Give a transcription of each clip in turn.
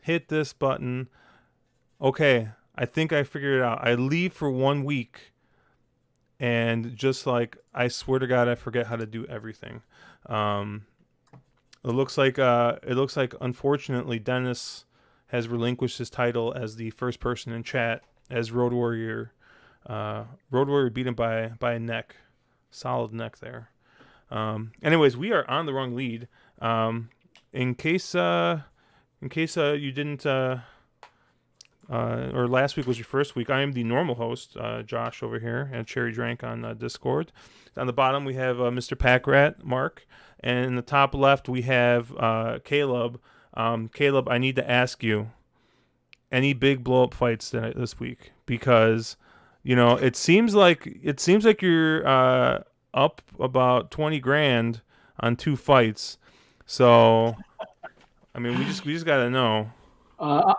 hit this button. Okay, I think I figured it out. I leave for 1 week, and just like I swear to God, I forget how to do everything. Um, it looks like unfortunately Dennis has relinquished his title as the first person in chat as Road Warrior. Road Warrior beat him by a neck, solid neck there. Anyways, we are on the wrong lead. Um, in case you didn't or last week was your first week, I am the normal host, Josh over here at Cherry Drank on Discord. On the bottom we have Mr. Packrat Mark, and in the top left we have Caleb. Caleb, I need to ask you, any big blow up fights this week? Because it seems like you're up about 20 grand on two fights. So I mean, we just gotta know. Uh,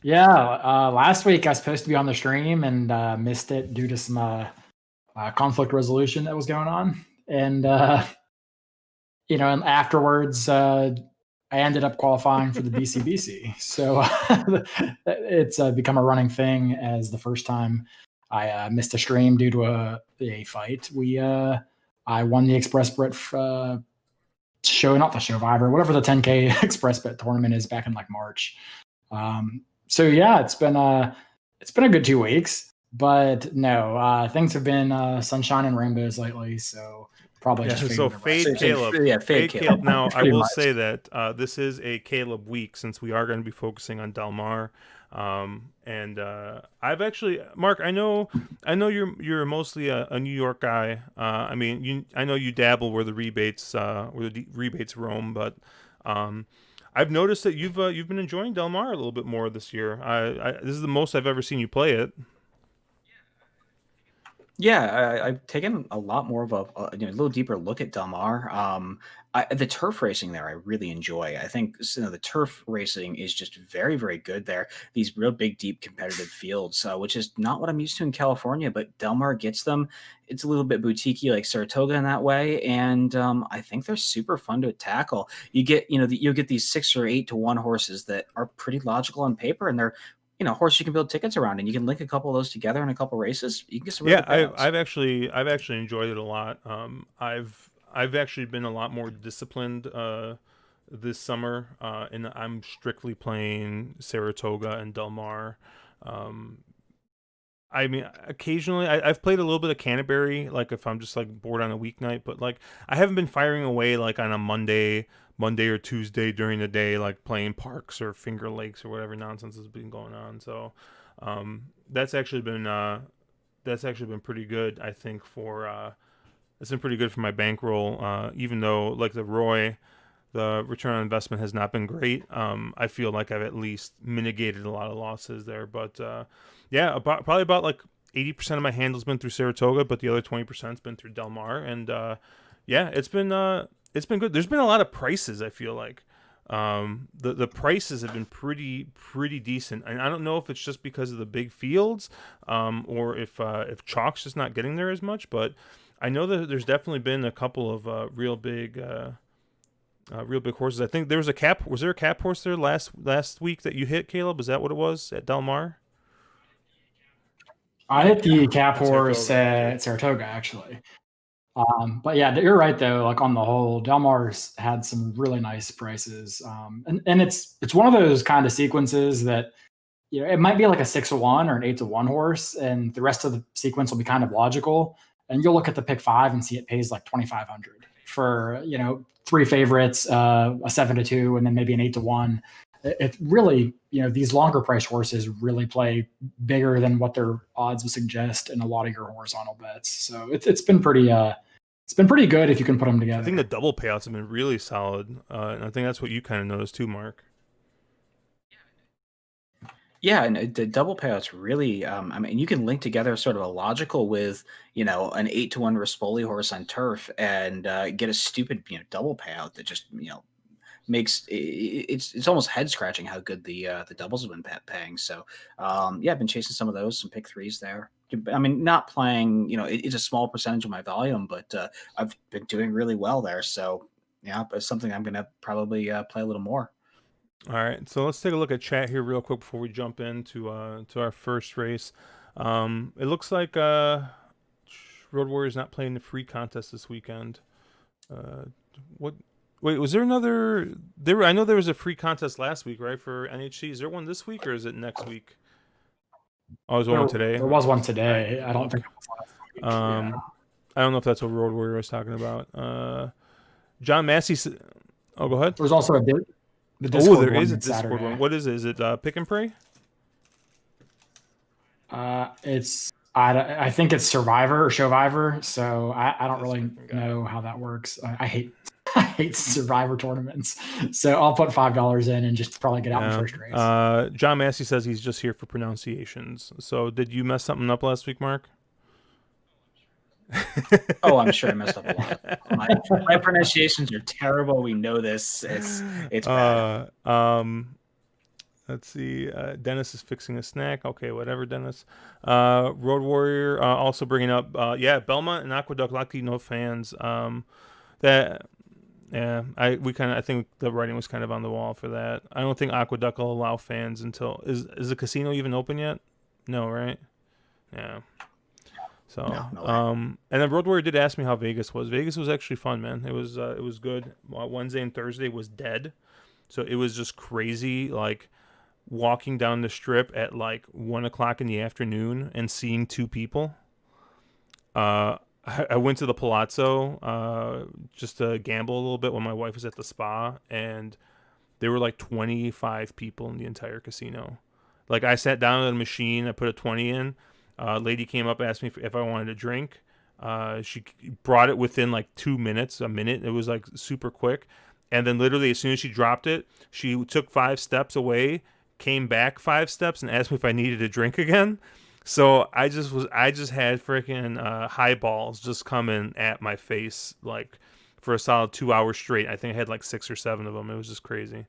yeah, last week I was supposed to be on the stream and missed it due to some conflict resolution that was going on. And, and afterwards, I ended up qualifying for the BCBC. So it's become a running thing as the first time I missed a stream due to a fight. I won the Express Bet show, not the Survivor, whatever the 10K Express Bet tournament is back in like March. So yeah, it's been a good 2 weeks, but no, things have been sunshine and rainbows lately. So probably just So fade Caleb. Fade Caleb. Now I will say that this is a Caleb week since we are going to be focusing on Del Mar. And I've actually, Mark, I know you're mostly a New York guy. I mean, I know you dabble where the rebates roam, but I've noticed that you've been enjoying Del Mar a little bit more this year. This is the most I've ever seen you play it. Yeah, I've taken a lot more of a little deeper look at Del Mar. The turf racing there, I really enjoy. I think the turf racing is just very, very good there. These real big, deep, competitive fields, which is not what I'm used to in California, but Del Mar gets them. It's a little bit boutiquey like Saratoga in that way, and I think they're super fun to tackle. You get, you'll get these 6 or 8 to 1 horses that are pretty logical on paper, and they're horse you can build tickets around, and you can link a couple of those together in a couple races. You can get some really good payouts. I've actually enjoyed it a lot. I've actually been a lot more disciplined this summer, and I'm strictly playing Saratoga and Del Mar. I mean, occasionally I've played a little bit of Canterbury, like if I'm just like bored on a weeknight, but like I haven't been firing away like on a Monday or Tuesday during the day, like playing Parks or Finger Lakes or whatever nonsense has been going on. So that's actually been pretty good. I think it's been pretty good for my bankroll. Even though like the return on investment has not been great. I feel like I've at least mitigated a lot of losses there, but yeah, probably about like 80% of my handle's been through Saratoga, but the other 20%'s been through Del Mar, and yeah, it's been good. There's been a lot of prices. I feel like the prices have been pretty decent, and I don't know if it's just because of the big fields, or if chalk's just not getting there as much. But I know that there's definitely been a couple of real big horses. I think there was Was there a cap horse there last week that you hit, Caleb? Is that what it was at Del Mar? I hit the cap horse at Saratoga, actually. But yeah, you're right though. Like on the whole, Del Mar's had some really nice prices, and it's one of those kind of sequences that it might be like a 6-1 or an 8-1 horse, and the rest of the sequence will be kind of logical. And you'll look at the pick 5 and see it pays like 2,500 for 3 favorites, a 7-2, and then maybe an 8-1. It really, these longer price horses really play bigger than what their odds would suggest in a lot of your horizontal bets. So it's been pretty good if you can put them together. I think the double payouts have been really solid, and I think that's what you kind of noticed too, Mark. Yeah, and the double payouts really, I mean, you can link together sort of a logical with, an 8-1 Rispoli horse on turf and get a stupid, double payout that just, makes it's almost head scratching how good the doubles have been paying. So yeah, I've been chasing some of those, some pick 3s there. I mean, not playing, it's a small percentage of my volume, but I've been doing really well there. So yeah, but it's something I'm going to probably play a little more. All right, so let's take a look at chat here real quick before we jump into to our first race. It looks like Road Warrior's not playing the free contest this weekend. What? Wait, was there another? I know there was a free contest last week, right, for NHC. Is there one this week or is it next week? Oh, there's one today. There was one today. I don't think it was last week. I don't know if that's what Road Warrior was talking about. John Massey. Oh, go ahead. There's also the Discord there one is a on Discord Saturday. one. What is it? Is it Pick and Pray? I think it's Survivor or Showvivor, so I don't really know how that works. I hate Survivor tournaments, so I'll put $5 in and just probably get out in the first race. John Massey says he's just here for pronunciations. So did you mess something up last week, Mark? Oh, I'm sure I messed up a lot. My pronunciations are terrible. We know this. It's bad. Let's see. Dennis is fixing a snack. Okay, whatever, Dennis. Road Warrior also bringing up, Belmont and Aqueduct lucky no fans. I think the writing was kind of on the wall for that. I don't think Aqueduct will allow fans until is the casino even open yet? No, right? Yeah. So, no and then Road Warrior did ask me how Vegas was. Vegas was actually fun, man. It was good. Wednesday and Thursday was dead, so it was just crazy. Like walking down the strip at like 1:00 in the afternoon and seeing two people. I went to the Palazzo just to gamble a little bit when my wife was at the spa, and there were like 25 people in the entire casino. Like I sat down at a machine, I put a 20 in. Lady came up, asked me if I wanted a drink. She brought it within like 2 minutes, a minute. It was like super quick. And then literally as soon as she dropped it, she took 5 steps away, came back 5 steps and asked me if I needed a drink again. So I just had freaking highballs just coming at my face like for a solid 2 hours straight. I think I had like 6 or 7 of them. It was just crazy.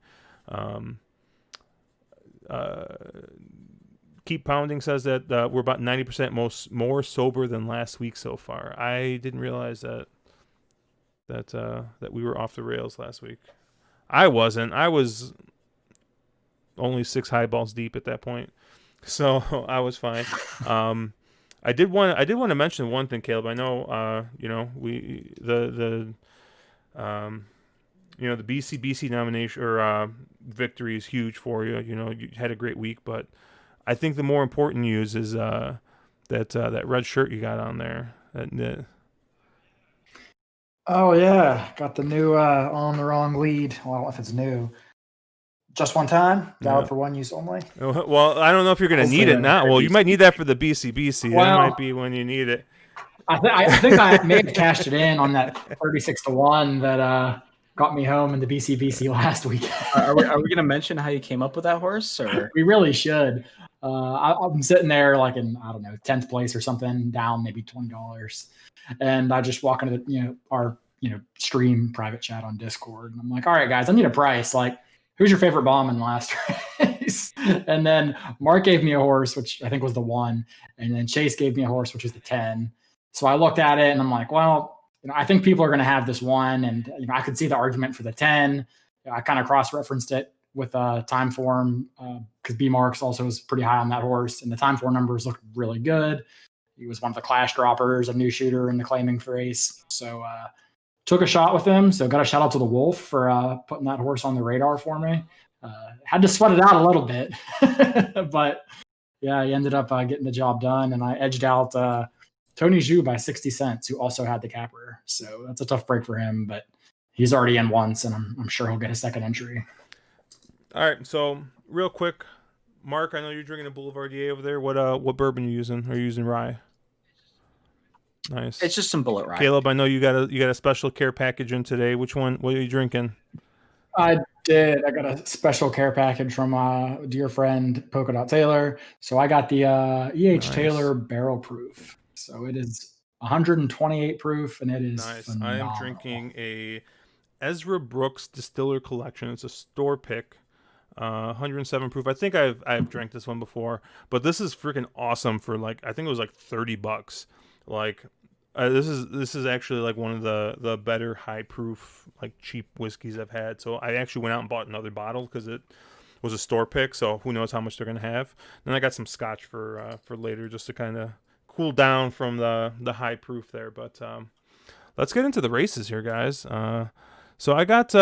Keep Pounding says that we're about 90% more sober than last week so far. I didn't realize that we were off the rails last week. I wasn't. I was only 6 highballs deep at that point, so I was fine. I did want to mention one thing, Caleb. I know the BC nomination or victory is huge for you. You know, you had a great week, but I think the more important news is that red shirt you got on there. Oh yeah, got the new on the wrong lead. Well, I don't know if it's new. Just one time, valid for one use only. Well, I don't know if you're going to need it now. Well, you might need that for the BCBC. Well, that might be when you need it. I think I may have cashed it in on that 36-1 that got me home in the BCBC last week. Are we going to mention how you came up with that horse? Or we really should. I'm sitting there like in, I don't know, 10th place or something, down maybe $20. And I just walk into our stream private chat on Discord. And I'm like, all right, guys, I need a price. Like, who's your favorite bomb in the last race? And then Mark gave me a horse, which I think was the 1. And then Chase gave me a horse, which was the 10. So I looked at it and I'm like, well, I think people are going to have this 1. And I could see the argument for the 10. I kind of cross-referenced it with time form because B Marks also was pretty high on that horse, and the time form numbers looked really good. He was one of the clash droppers, a new shooter in the claiming race. So took a shot with him. So got a shout out to the Wolf for putting that horse on the radar for me. Had to sweat it out a little bit, but yeah, he ended up getting the job done, and I edged out Tony Zhu by 60 cents, who also had the capper. So that's a tough break for him, but he's already in once, and I'm sure he'll get a second entry. All right, so real quick, Mark, I know you're drinking a Boulevardier over there. What bourbon are you using? Are you using rye? Nice. It's just some Bullet rye. Caleb, I know you got a special care package in today. Which one? What are you drinking? I did. I got a special care package from a dear friend Polka Dot Taylor. So I got the E.H. Taylor Barrel Proof. So it is 128 proof, and it is nice. Phenomenal. I am drinking a Ezra Brooks Distiller Collection. It's a store pick, 107 proof. I think I've drank this one before, but this is freaking awesome for like, I think it was like $30. Like, This is actually like one of the better high proof like cheap whiskeys I've had. So I actually went out and bought another bottle because it was a store pick. So who knows how much they're gonna have. Then I got some scotch for later just to kind of cool down from the high proof there. But let's get into the races here, guys. So I got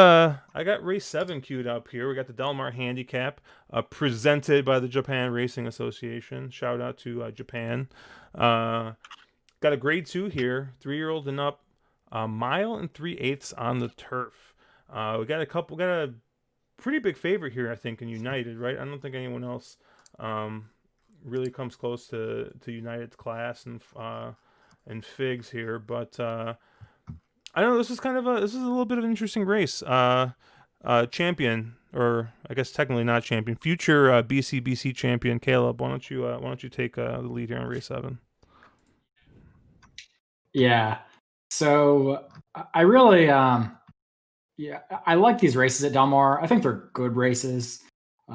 race 7 queued up here. We got the Del Mar Handicap, presented by the Japan Racing Association. Shout out to Japan. Got a grade 2 here, 3-year-old and up, a mile and 3/8 on the turf. We got a pretty big favorite here, I think, in United, right? I don't think anyone else really comes close to United's class and Figs here, but I don't know. This is a little bit of an interesting race. Champion, or I guess technically not champion, future BCBC champion Caleb. Why don't you take the lead here on race 7? Yeah. So I really, I like these races at Del Mar. I think they're good races.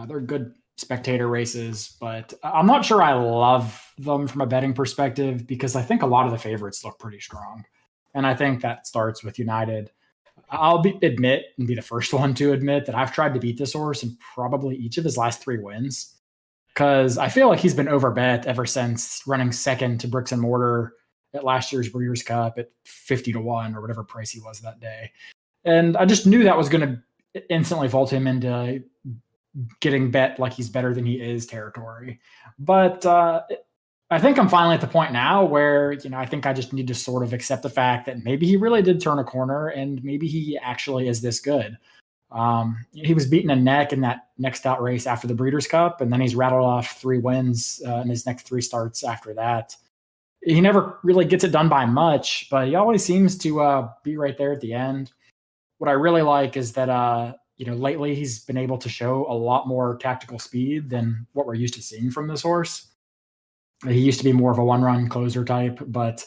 They're good spectator races, but I'm not sure I love them from a betting perspective because I think a lot of the favorites look pretty strong. And I think that starts with United. I'll admit and be the first one to admit that I've tried to beat this horse in probably each of his last 3 wins because I feel like he's been overbet ever since running second to Bricks and Mortar at last year's Breeders' Cup at 50-1 or whatever price he was that day. And I just knew that was going to instantly vault him into getting bet like he's better than he is territory. But I think I'm finally at the point now where, I think I just need to sort of accept the fact that maybe he really did turn a corner and maybe he actually is this good. He was beaten a neck in that next out race after the Breeders' Cup, and then he's rattled off 3 wins in his next 3 starts after that. He never really gets it done by much, but he always seems to be right there at the end. What I really like is that, lately he's been able to show a lot more tactical speed than what we're used to seeing from this horse. He used to be more of a one-run closer type, but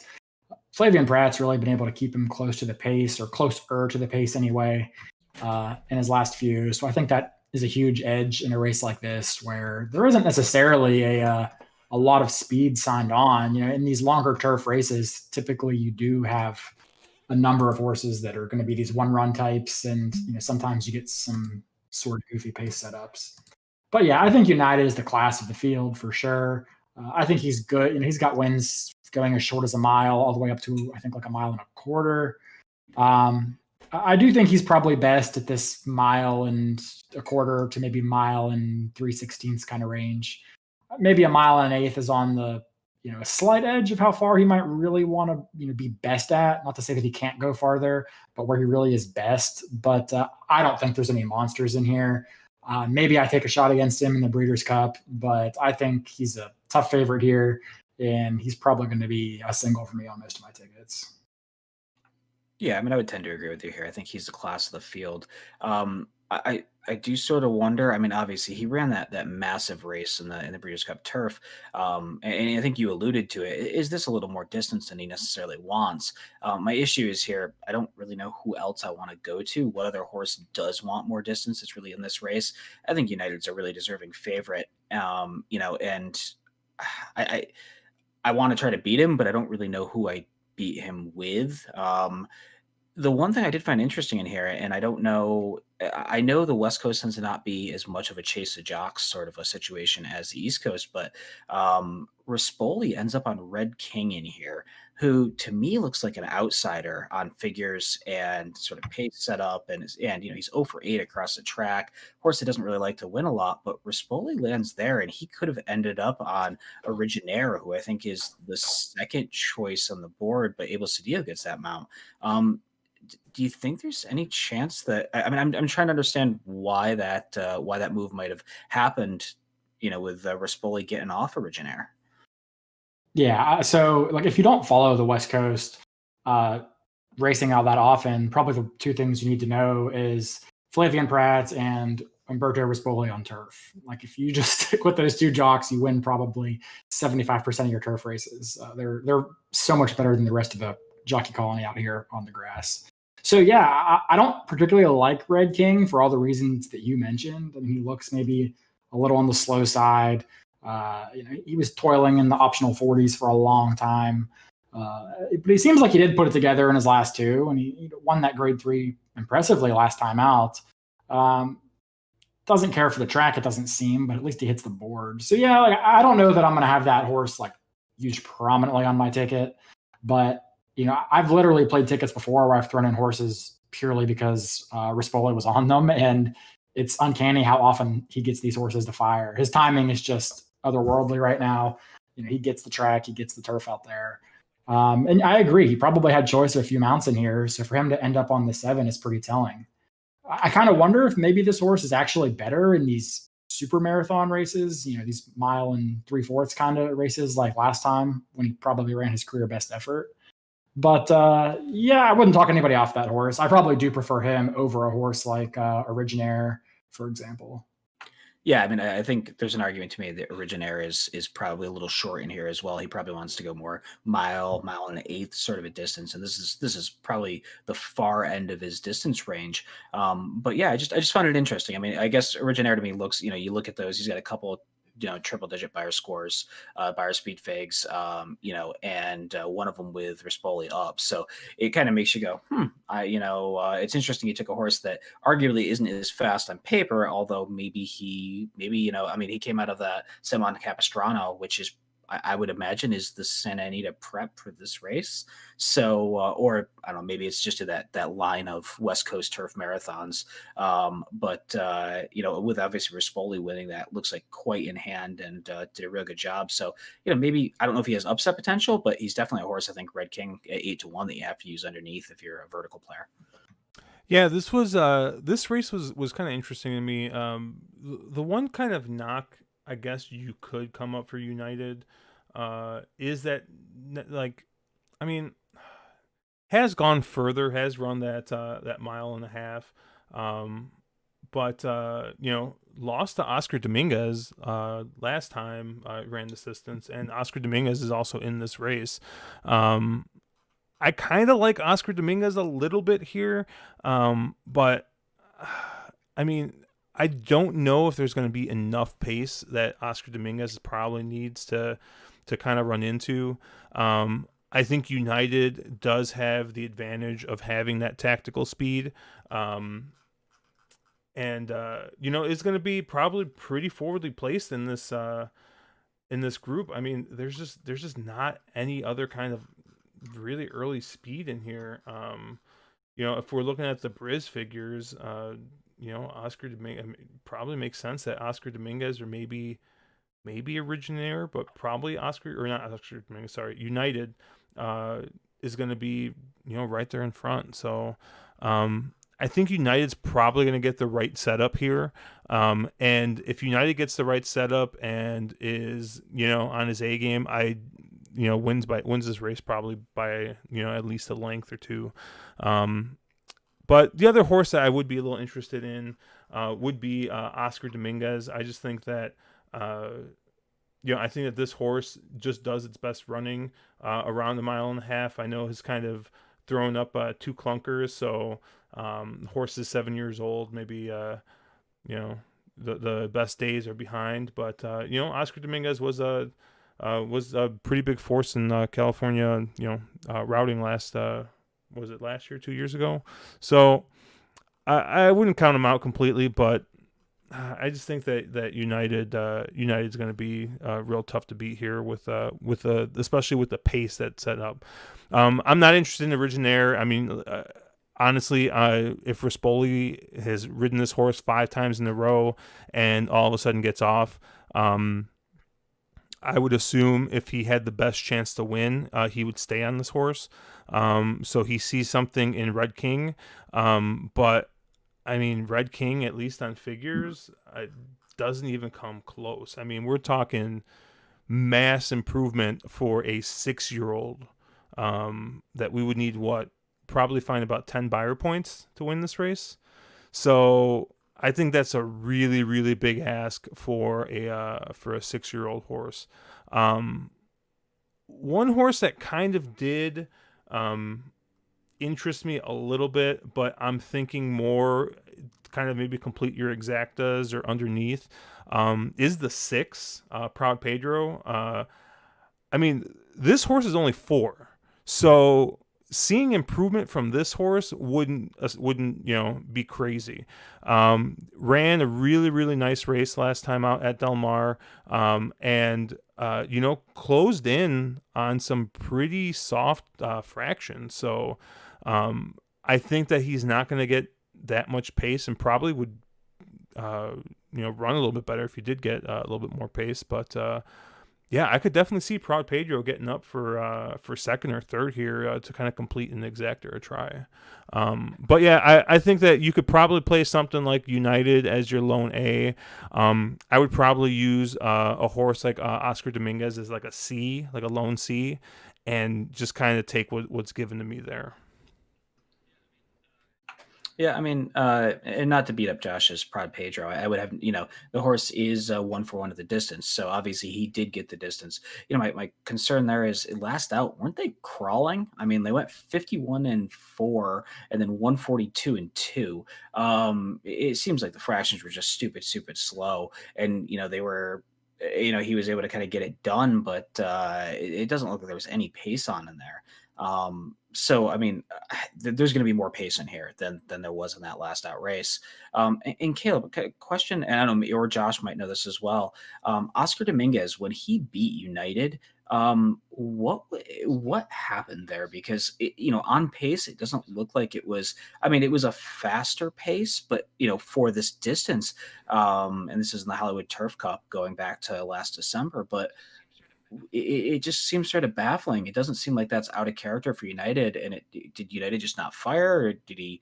Flavien Prat's really been able to keep him close to the pace, or closer to the pace anyway, in his last few. So I think that is a huge edge in a race like this where there isn't necessarily a lot of speed signed on. In these longer turf races, typically you do have a number of horses that are going to be these one-run types, and sometimes you get some sort of goofy pace setups. But yeah, I think United is the class of the field for sure. I think he's good. He's got wins going as short as a mile all the way up to, I think, like a 1.25 miles. I do think he's probably best at this 1.25 miles to maybe 1.3/16 kind of range. Maybe 1.125 miles is on the, a slight edge of how far he might really want to, be best at. Not to say that he can't go farther, but where he really is best. But I don't think there's any monsters in here. Maybe I take a shot against him in the Breeders' Cup, but I think he's a tough favorite here, and he's probably going to be a single for me on most of my tickets. Yeah, I would tend to agree with you here. I think he's the class of the field. I do sort of wonder. Obviously, he ran that massive race in the Breeders' Cup Turf, and I think you alluded to it. Is this a little more distance than he necessarily wants? My issue is here. I don't really know who else I want to go to. What other horse does want more distance? It's really in this race. I think United's a really deserving favorite. And I want to try to beat him, but I don't really know who I beat him with. The one thing I did find interesting in here, and I don't know, I know the West Coast tends to not be as much of a chase of jocks sort of a situation as the East Coast, but Rispoli ends up on Red King in here, who to me looks like an outsider on figures and sort of pace setup, and he's 0 for 8 across the track. Horse that doesn't really like to win a lot, but Rispoli lands there, and he could have ended up on Originaire, who I think is the second choice on the board, but Abel Cedillo gets that mount. Do you think there's any chance that I'm trying to understand why that move might have happened, with Rispoli getting off Originaire? Yeah, so if you don't follow the West Coast racing all that often, probably the 2 things you need to know is Flavien Prat and Umberto Rispoli on turf. If you just stick with those 2 jocks, you win probably 75% of your turf races. They're so much better than the rest of the jockey colony out here on the grass. So yeah, I don't particularly like Red King for all the reasons that you mentioned. He looks maybe a little on the slow side. He was toiling in the optional 40s for a long time. But he seems like he did put it together in his last two, and he won that grade 3 impressively last time out. Doesn't care for the track, it doesn't seem, but at least he hits the board. So yeah, like, I don't know that I'm going to have that horse like used prominently on my ticket, but I've literally played tickets before where I've thrown in horses purely because Rispoli was on them, and it's uncanny how often he gets these horses to fire. His timing is just otherworldly right now. He gets the track, he gets the turf out there. And I agree, he probably had choice of a few mounts in here, so for him to end up on the 7 is pretty telling. I kind of wonder if maybe this horse is actually better in these super marathon races, these mile and 3/4 kind of races like last time when he probably ran his career best effort. But yeah, I wouldn't talk anybody off that horse. I probably do prefer him over a horse like Originaire, for example. Yeah, I mean, I think there's an argument to me that Originaire is probably a little short in here as well. He probably wants to go more mile and an eighth sort of a distance, and this is probably the far end of his distance range. But yeah, I just found it interesting. I mean, I guess Originaire to me looks, you look at those, he's got a couple triple digit buyer scores, buyer speed figs, and one of them with Rispoli up. So it kind of makes you go, it's interesting. He took a horse that arguably isn't as fast on paper, although maybe he came out of that Simon Capistrano, which is, I would imagine, is the Santa Anita prep for this race. So, or I don't know, maybe it's just to that line of West Coast turf marathons. But with obviously Rispoli winning, that looks like quite in hand and did a real good job. So, maybe, I don't know if he has upset potential, but he's definitely a horse, I think, Red King at 8-1 that you have to use underneath if you're a vertical player. Yeah, this race was kind of interesting to me. The one kind of knock I guess you could come up for United is that, like, I mean, has gone further, has run that mile and a half, but lost to Oscar Dominguez last time ran this distance, and Oscar Dominguez is also in this race. I kind of like Oscar Dominguez a little bit here, but I mean, I don't know if there's going to be enough pace that Oscar Dominguez probably needs to kind of run into. I think United does have the advantage of having that tactical speed. And it's going to be probably pretty forwardly placed in this group. I mean, there's just not any other kind of really early speed in here. If we're looking at the Briz figures, Oscar Dominguez probably makes sense that Oscar Dominguez or maybe Originaire, but probably United is going to be right there in front. So I think United's probably going to get the right setup here. And if United gets the right setup and is on his A game, wins this race probably by at least a length or two. But the other horse that I would be a little interested in would be Oscar Dominguez. I just think that, I think that this horse just does its best running around the mile and a half. I know he's kind of thrown up 2 clunkers, so the horse is 7 years old. Maybe, the best days are behind. But, Oscar Dominguez was a pretty big force in California, routing last was it last year, 2 years ago? So I wouldn't count him out completely, but I just think that United's going to be real tough to beat here with especially with the pace that's set up. I'm not interested in Originaire. I mean, honestly, if Rispoli has ridden this horse 5 times in a row and all of a sudden gets off, I would assume if he had the best chance to win, he would stay on this horse. So he sees something in Red King. But, I mean, Red King, at least on figures, doesn't even come close. I mean, we're talking mass improvement for a 6-year-old that we would need, probably find about 10 buyer points to win this race. So I think that's a really, really big ask for a 6-year-old horse. One horse that kind of did interest me a little bit, but I'm thinking more kind of maybe complete your exactas or underneath, is the 6, Proud Pedro. I mean, this horse is only 4. So seeing improvement from this horse wouldn't be crazy. Ran a really nice race last time out at Del Mar, and closed in on some pretty soft fractions. So I think that he's not going to get that much pace, and probably would run a little bit better if he did get a little bit more pace. But yeah, I could definitely see Proud Pedro getting up for second or third here to kind of complete an exact or a try. But yeah, I think that you could probably play something like United as your lone A. I would probably use a horse like Oscar Dominguez as like a C, like a lone C, and just kind of take what's given to me there. Yeah, I mean, and not to beat up Josh's Prod Pedro, I would have, the horse is 1-for-1 at the distance, so obviously he did get the distance. My concern there is last out, weren't they crawling? I mean, they went 51-4 and then 142-2. It seems like the fractions were just stupid slow, and they were. He was able to kind of get it done, but it doesn't look like there was any pace on in there. So, I mean, there's going to be more pace in here than there was in that last out race. And Caleb, question, and I don't know, or Josh might know this as well. Oscar Dominguez, when he beat United, what happened there? Because on pace, it doesn't look like it was. I mean, it was a faster pace, but for this distance, and this is in the Hollywood Turf Cup going back to last December, but it just seems sort of baffling. It doesn't seem like that's out of character for United. And did United just not fire, or did he,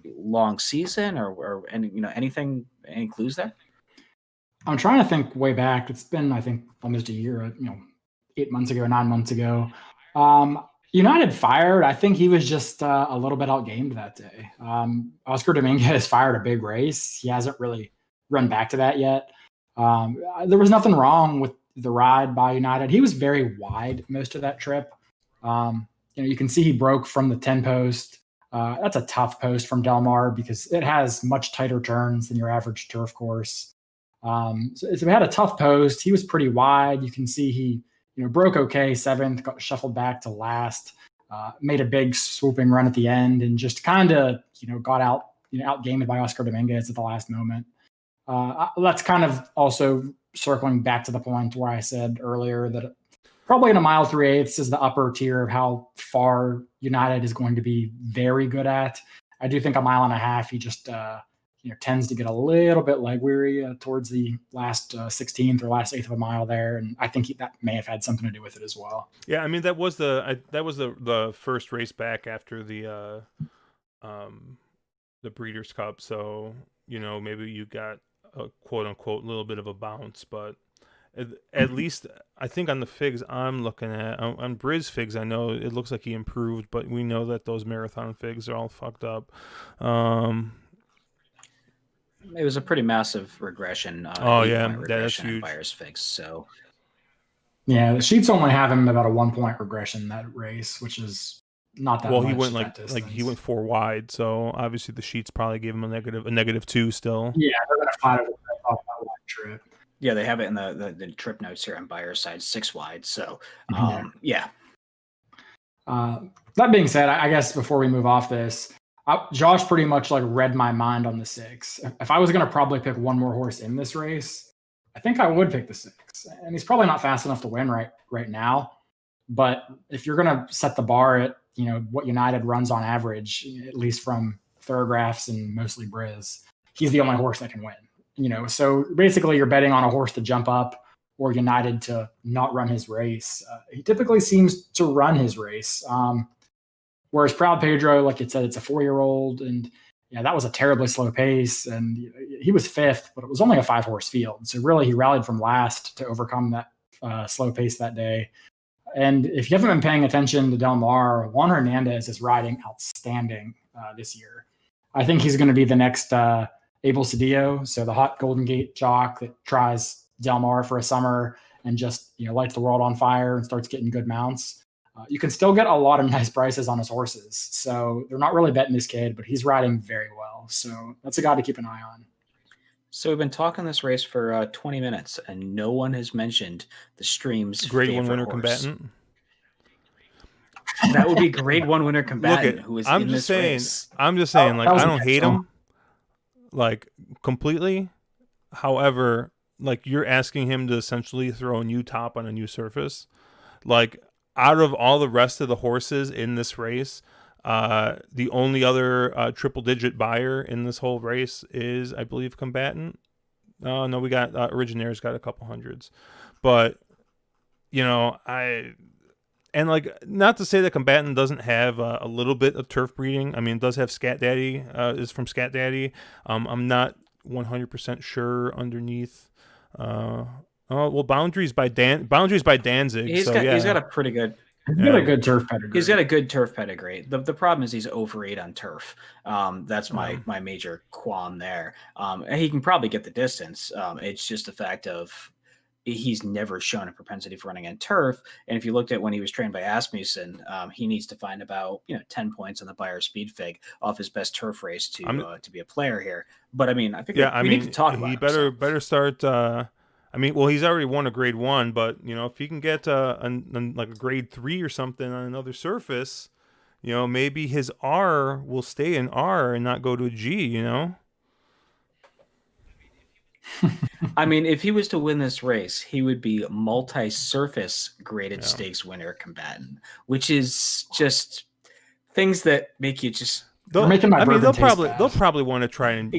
long season, or anything, any clues there? I'm trying to think way back. It's been, I think, almost a year, 8 months ago, 9 months ago. United fired. I think he was just a little bit outgamed that day. Oscar Dominguez fired a big race. He hasn't really run back to that yet. There was nothing wrong with the ride by United. He was very wide most of that trip. You can see he broke from the 10 post. That's a tough post from Del Mar because it has much tighter turns than your average turf course. So we had a tough post. He was pretty wide. You can see he broke okay, seventh, got shuffled back to last, made a big swooping run at the end, and just kind of got outgamed by Oscar Dominguez at the last moment. That's kind of also circling back to the point where I said earlier that probably in a mile 3/8 is the upper tier of how far United is going to be very good at. I do think a mile and a half, he just tends to get a little bit leg weary towards the last 16th or last eighth of a mile there, and I think that may have had something to do with it as well. Yeah, I mean that was the first race back after the Breeders' Cup, so maybe you got a quote unquote little bit of a bounce, but at least I think on the figs I'm looking at, on Briz figs, I know it looks like he improved, but we know that those marathon figs are all fucked up. It was a pretty massive regression. That's huge. Buyer's figs. So yeah, the sheets only have him about a 1 point regression that race, which is not that. Well, much he went he went 4 wide, so obviously the sheets probably gave him a -2 still. Yeah, they're gonna find it off that wide trip. Yeah, they have it in the trip notes here on Buyer's side, 6 wide. So yeah. That being said, I guess before we move off this, Josh pretty much read my mind on the 6. If I was going to probably pick one more horse in this race, I think I would pick the 6. And he's probably not fast enough to win right now. But if you're going to set the bar at what United runs on average, at least from Thoroughgraphs and mostly Briz, he's the only horse that can win. So basically you're betting on a horse to jump up or United to not run his race. He typically seems to run his race. Whereas Proud Pedro, like you said, it's a 4-year-old, and that was a terribly slow pace, and he was 5th, but it was only a 5-horse field. So really, he rallied from last to overcome that slow pace that day. And if you haven't been paying attention to Del Mar, Juan Hernandez is riding outstanding this year. I think he's going to be the next Abel Cedillo, so the hot Golden Gate jock that tries Del Mar for a summer and just lights the world on fire and starts getting good mounts. You can still get a lot of nice prices on his horses. So they're not really betting this kid, but he's riding very well. So that's a guy to keep an eye on. So we've been talking this race for 20 minutes, and no one has mentioned the stream's Grade 1 favorite winner horse. combatant. That would be Grade 1 winner combatant who is I'm in just this saying, race. like, that was I don't hate intentional. him, like, completely. However, like, you're asking him to essentially throw a new top on a new surface. Like, out of all the rest of the horses in this race, the only other triple-digit buyer in this whole race is, I believe, Combatant. No, we got Originair's got a couple hundreds, but and like, not to say that Combatant doesn't have a little bit of turf breeding. I mean, it does have Scat Daddy, is from Scat Daddy. I'm not 100% sure underneath. Oh well, Boundaries by Danzig. He's So got yeah, a pretty good. He's got a good turf pedigree. He's got a good turf pedigree. The problem is he's overweight on turf. That's my major qualm there. And he can probably get the distance. It's just the fact of he's never shown a propensity for running on turf. And if you looked at when he was trained by Asmussen, he needs to find about 10 points on the Bayer Speed Fig off his best turf race to be a player here. But I mean, I think we need to talk about he him. better start. I mean, well, he's already won a Grade 1, but if he can get like a Grade 3 or something on another surface, maybe his R will stay in R and not go to a G. I mean, if he was to win this race, he would be multi-surface graded stakes winner combatant, which is just things that make you just. They'll probably want to try and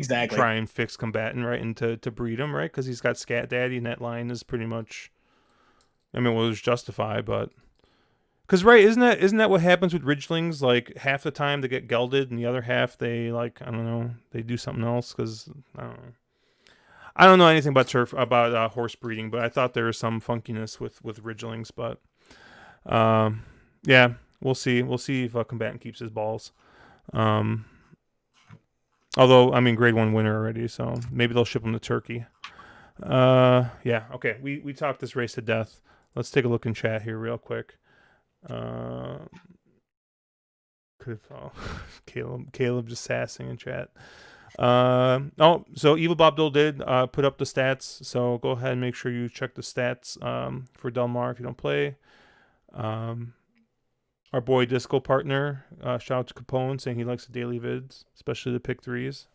fix Combatant, right, and to breed him, right, because he's got Scat Daddy, and that line is pretty much. I mean, well, it was Justify, but because right, isn't that what happens with Ridgelings? Like, half the time they get gelded, and the other half they, like, I don't know, they do something else because I don't know anything about horse breeding, but I thought there was some funkiness with Ridgelings, but yeah, we'll see if Combatant keeps his balls. Although, I mean, Grade 1 winner already, so maybe they'll ship him to Turkey. Yeah, okay, we talked this race to death. Let's take a look in chat here real quick. Caleb just sassing in chat. So Evil Bob Dole did put up the stats, so go ahead and make sure you check the stats for Del Mar if you don't play. Our boy Disco Partner, shout out to Capone, saying he likes the daily vids, especially the pick threes.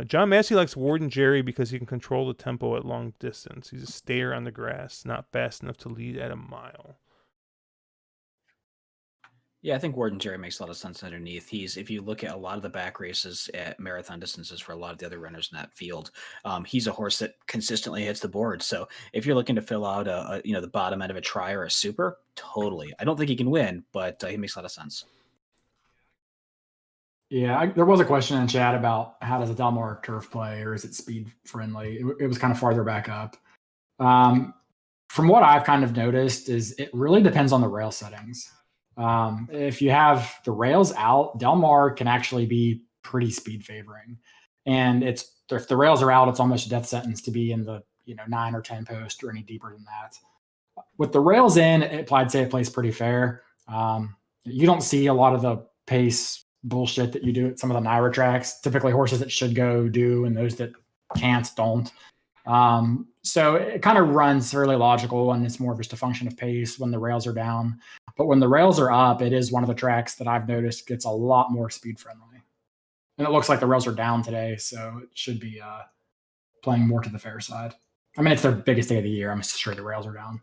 John Massey likes Warden Jerry because he can control the tempo at long distance. He's a stayer on the grass, not fast enough to lead at a mile. Yeah, I think Warden Jerry makes a lot of sense underneath. If you look at a lot of the back races at marathon distances for a lot of the other runners in that field, he's a horse that consistently hits the board. So if you're looking to fill out the bottom end of a try or a super, totally. I don't think he can win, but he makes a lot of sense. Yeah, there was a question in chat about how does a Del Mar turf play, or is it speed friendly? It was kind of farther back up. From what I've kind of noticed is it really depends on the rail settings. If you have the rails out, Del Mar can actually be pretty speed favoring. And if the rails are out, it's almost a death sentence to be in the 9 or 10 post or any deeper than that. With the rails in, I'd say it plays pretty fair. You don't see a lot of the pace bullshit that you do at some of the Naira tracks. Typically horses that should go do, and those that can't don't. So it kind of runs fairly logical, and it's more of just a function of pace when the rails are down. But when the rails are up, it is one of the tracks that I've noticed gets a lot more speed friendly. And it looks like the rails are down today, so it should be playing more to the fair side. I mean, it's their biggest day of the year. I'm sure the rails are down.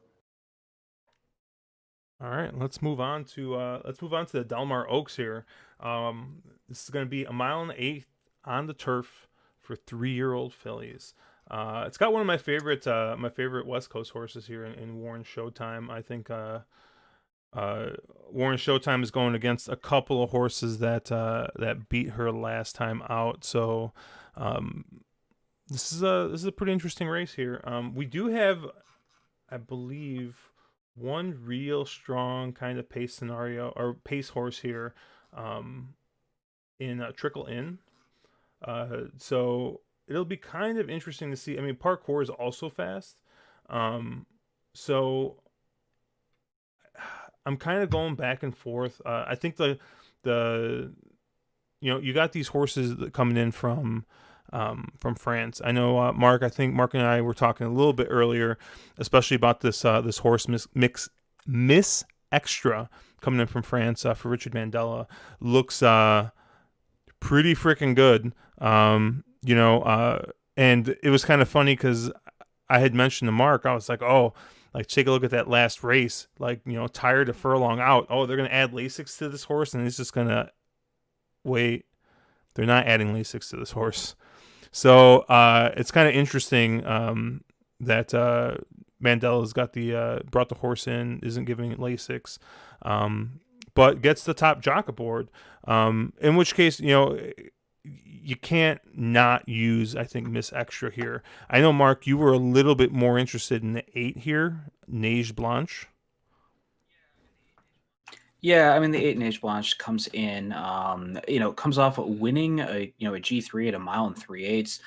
All right, let's move on to the Del Mar Oaks here. This is going to be 1.1 miles on the turf for 3-year-old fillies. It's got one of my favorite West Coast horses here in Warren Showtime. I think Warren Showtime is going against a couple of horses that beat her last time out. So this is a pretty interesting race here. We do have, I believe, one real strong kind of pace scenario or pace horse here in Trickle In. So it'll be kind of interesting to see. I mean, Parkour is also fast. So I'm kind of going back and forth. I think you got these horses coming in from France. I know Mark. I think Mark and I were talking a little bit earlier, especially about this horse Miss Extra, coming in from France for Richard Mandela, looks pretty freaking good. And it was kind of funny because I had mentioned to Mark, I was like, oh, like take a look at that last race, like, tired to furlong out. Oh, they're going to add Lasix to this horse, and it's just going to wait. They're not adding Lasix to this horse. So it's kind of interesting that Mandela's got brought the horse in, isn't giving it Lasix, but gets the top jock aboard. In which case, you can't not use, I think, Miss Extra here. I know, Mark, you were a little bit more interested in the 8 here, Neige Blanche. Yeah, I mean, the 8 Neige Blanche comes in, comes off winning a G3 at 1 mile and 3/8,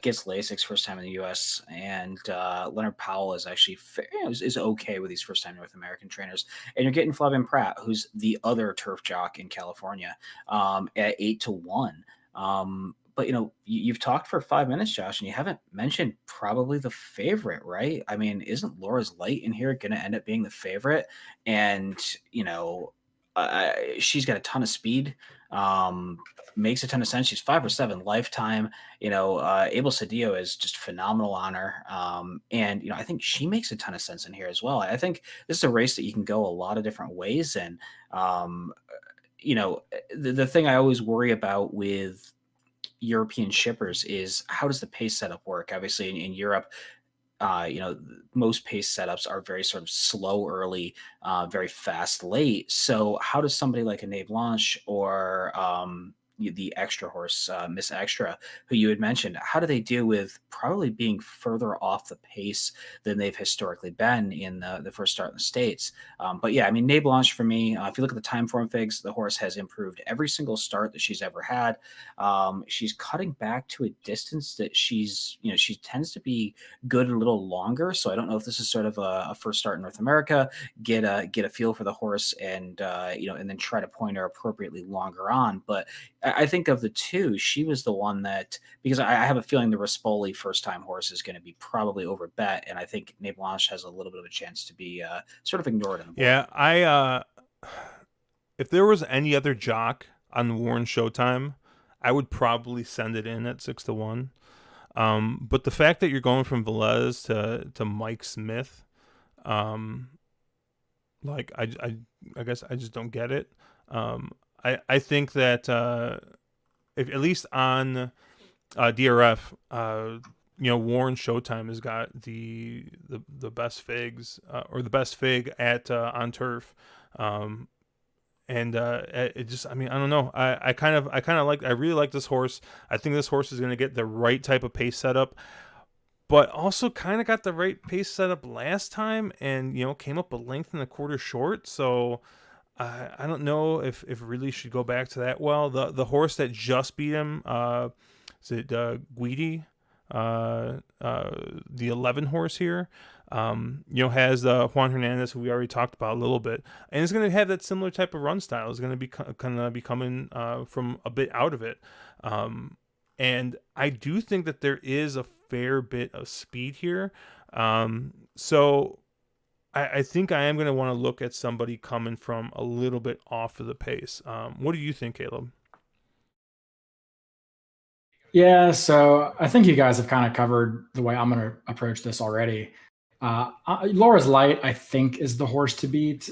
gets Lasix first time in the U.S., and Leonard Powell is actually is okay with these first time North American trainers. And you're getting Flavien Prat, who's the other turf jock in California, at 8-1. But you've talked for 5 minutes, Josh, and you haven't mentioned probably the favorite, right? I mean, isn't Laura's Light in here going to end up being the favorite? And she's got a ton of speed. Makes a ton of sense. She's 5'7" lifetime. Abel Cedillo is just phenomenal on her. And I think she makes a ton of sense in here as well. I think this is a race that you can go a lot of different ways. And the thing I always worry about with European shippers is how does the pace setup work? Obviously in Europe, most pace setups are very sort of slow early, very fast late. So how does somebody like a Neige Blanche or the extra horse, Miss Extra, who you had mentioned, how do they deal with probably being further off the pace than they've historically been in the first start in the States? But yeah, I mean, Neige Blanche for me, if you look at the time form figs, the horse has improved every single start that she's ever had. She's cutting back to a distance that she tends to be good a little longer. So I don't know if this is sort of a first start in North America, get a feel for the horse and then try to point her appropriately longer on. But I think of the two, she was the one that, because I have a feeling the Rispoli first time horse is going to be probably over bet. And I think Neige Blanche has a little bit of a chance to be sort of ignored in the board. Yeah. If there was any other jock on the Warren Showtime, I would probably send it in at 6-1. But the fact that you're going from Velez to Mike Smith, I guess I just don't get it. I think that if at least on DRF, Warren Showtime has got the best figs or the best fig at on turf, and it just, I mean, I don't know. I really like this horse. I think this horse is going to get the right type of pace setup, but also kind of got the right pace setup last time, and came up a length and a quarter short. So I don't know if really should go back to that. Well, the horse that just beat him, is it Guidi, the 11 horse here, has Juan Hernandez, who we already talked about a little bit, and is going to have that similar type of run style. Is going to be kind of be coming from a bit out of it, and I do think that there is a fair bit of speed here, so I think I am going to want to look at somebody coming from a little bit off of the pace. What do you think, Caleb? Yeah, so I think you guys have kind of covered the way I'm going to approach this already. Laura's Light, I think, is the horse to beat.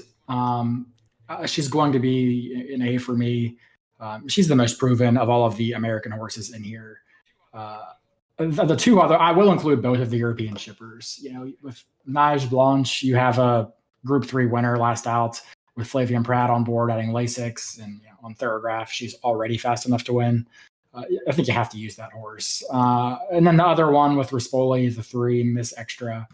She's going to be an A for me. She's the most proven of all of the American horses in here. The two other, I will include both of the European shippers. With Neige Blanche, you have a Group 3 winner last out with Flavien Prat on board, adding Lasix, and on Thorograph, she's already fast enough to win. I think you have to use that horse. And then the other one with Rispoli, the 3, Miss Extra.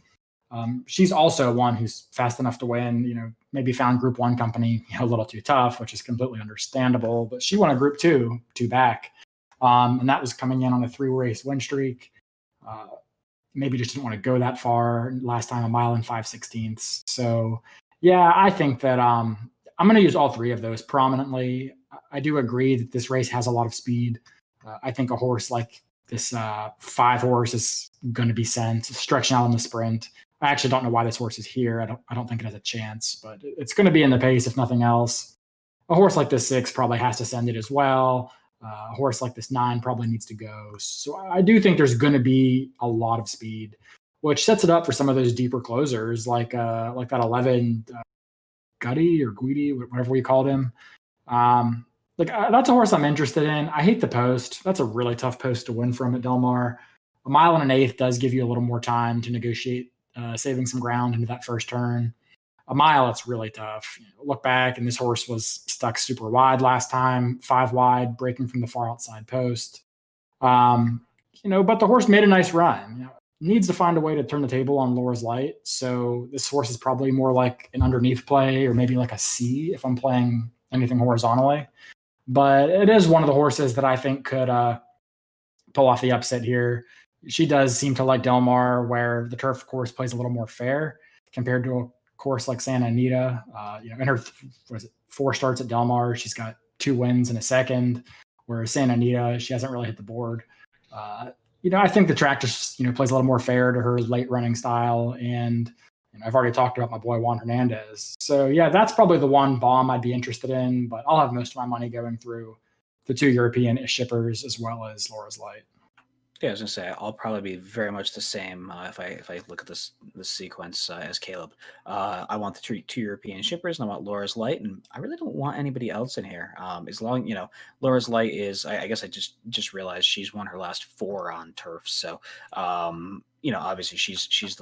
She's also one who's fast enough to win. Maybe found Group 1 company a little too tough, which is completely understandable. But she won a Group 2 back. And that was coming in on a 3-race win streak. Maybe just didn't want to go that far. Last time, 1 mile and 5/16. So, yeah, I think that I'm going to use all 3 of those prominently. I do agree that this race has a lot of speed. I think a horse like this 5 horse is going to be sent, stretching out in the sprint. I actually don't know why this horse is here. I don't think it has a chance, but it's going to be in the pace if nothing else. A horse like this 6 probably has to send it as well. A horse like this 9 probably needs to go. So I do think there's going to be a lot of speed, which sets it up for some of those deeper closers like that 11 Gutty or Guidi, whatever we called him. That's a horse I'm interested in. I hate the post. That's a really tough post to win from at Del Mar. A mile and an eighth does give you a little more time to negotiate, saving some ground into that first turn. A mile, it's really tough. Look back, and this horse was stuck super wide last time, 5 wide, breaking from the far outside post. But the horse made a nice run. Needs to find a way to turn the table on Laura's Light. So this horse is probably more like an underneath play or maybe like a C if I'm playing anything horizontally. But it is one of the horses that I think could pull off the upset here. She does seem to like Del Mar, where the turf course plays a little more fair compared to a course like Santa Anita. In her 4 starts at Del Mar, she's got 2 wins and a second, whereas Santa Anita, she hasn't really hit the board. I think the track just plays a little more fair to her late running style, and I've already talked about my boy Juan Hernandez. So yeah, that's probably the one bomb I'd be interested in, but I'll have most of my money going through the 2 European shippers as well as Laura's Light. Yeah, I was gonna say I'll probably be very much the same if I look at this sequence as Caleb. I want the 2 European shippers, and I want Laura's Light, and I really don't want anybody else in here. As long Laura's Light is, I guess I just realized she's won her last 4 on turf. So obviously she's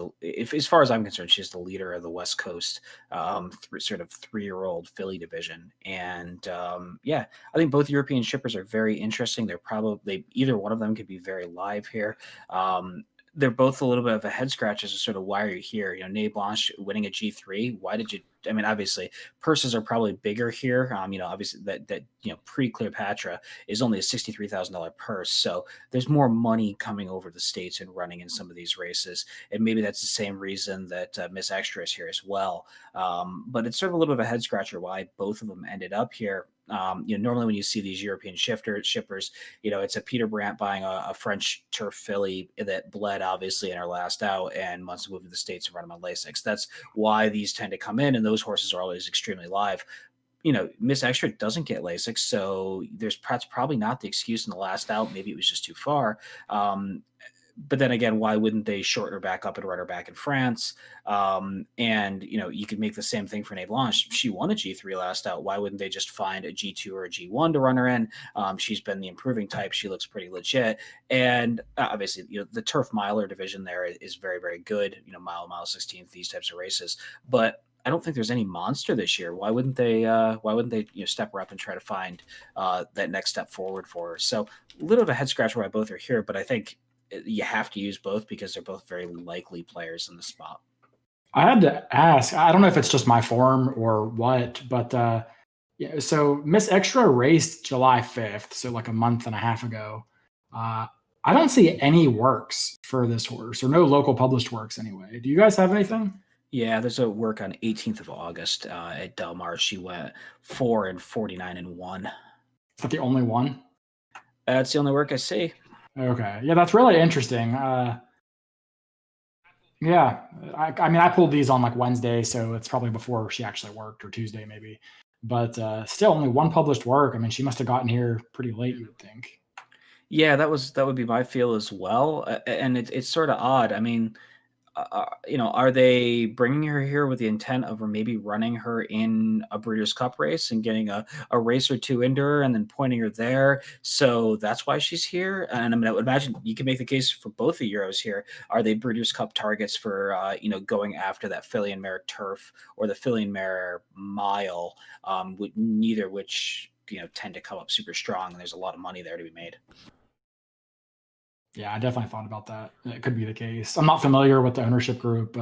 as far as I'm concerned, she's the leader of the West Coast sort of 3-year-old filly division. And I think both European shippers are very interesting. Either one of them could be very live here. They're both a little bit of a head scratch as to sort of why are you here? Ney Blanche winning a G3. Why did you? I mean, obviously purses are probably bigger here. Obviously that pre Cleopatra is only a $63,000 purse, so there's more money coming over the States and running in some of these races, and maybe that's the same reason that Miss Extra is here as well. But it's sort of a little bit of a head scratcher why both of them ended up here. Normally when you see these European shippers, it's a Peter Brandt buying a French turf filly that bled obviously in her last out and wants to move to the States and run them on Lasix. That's why these tend to come in, and those horses are always extremely live. Miss Extra doesn't get Lasix, so that's probably not the excuse in the last out. Maybe it was just too far. But then again, why wouldn't they shorten her back up and run her back in France? You could make the same thing for Ney Blanche. She won a G3 last out. Why wouldn't they just find a G2 or a G1 to run her in? She's been the improving type. She looks pretty legit. And obviously, the turf miler division there is very, very good. Mile 16th, these types of races. But I don't think there's any monster this year. Why wouldn't they step her up and try to find that next step forward for her? So a little of a head scratcher why both are here, but I think you have to use both because they're both very likely players in the spot. I had to ask, I don't know if it's just my form or what, but so Miss Extra raced July 5th, so like a month and a half ago. I don't see any works for this horse, or no local published works anyway. Do you guys have anything? Yeah, there's a work on 18th of August at Del Mar. She went 4 and 49 and 1. Is that the only one? That's the only work I see. Okay. Yeah, that's really interesting. I pulled these on like Wednesday, so it's probably before she actually worked, or Tuesday maybe. But still only one published work. I mean, she must have gotten here pretty late, you would think. Yeah, that would be my feel as well. And it's sort of odd. I mean, are they bringing her here with the intent of maybe running her in a Breeders' Cup race and getting a race or 2 into her and then pointing her there? So that's why she's here. And I would imagine you can make the case for both the Euros here. Are they Breeders' Cup targets for, going after that filly and mare turf or the filly and mare mile, neither which, tend to come up super strong, and there's a lot of money there to be made. Yeah, I definitely thought about that. It could be the case. I'm not familiar with the ownership group,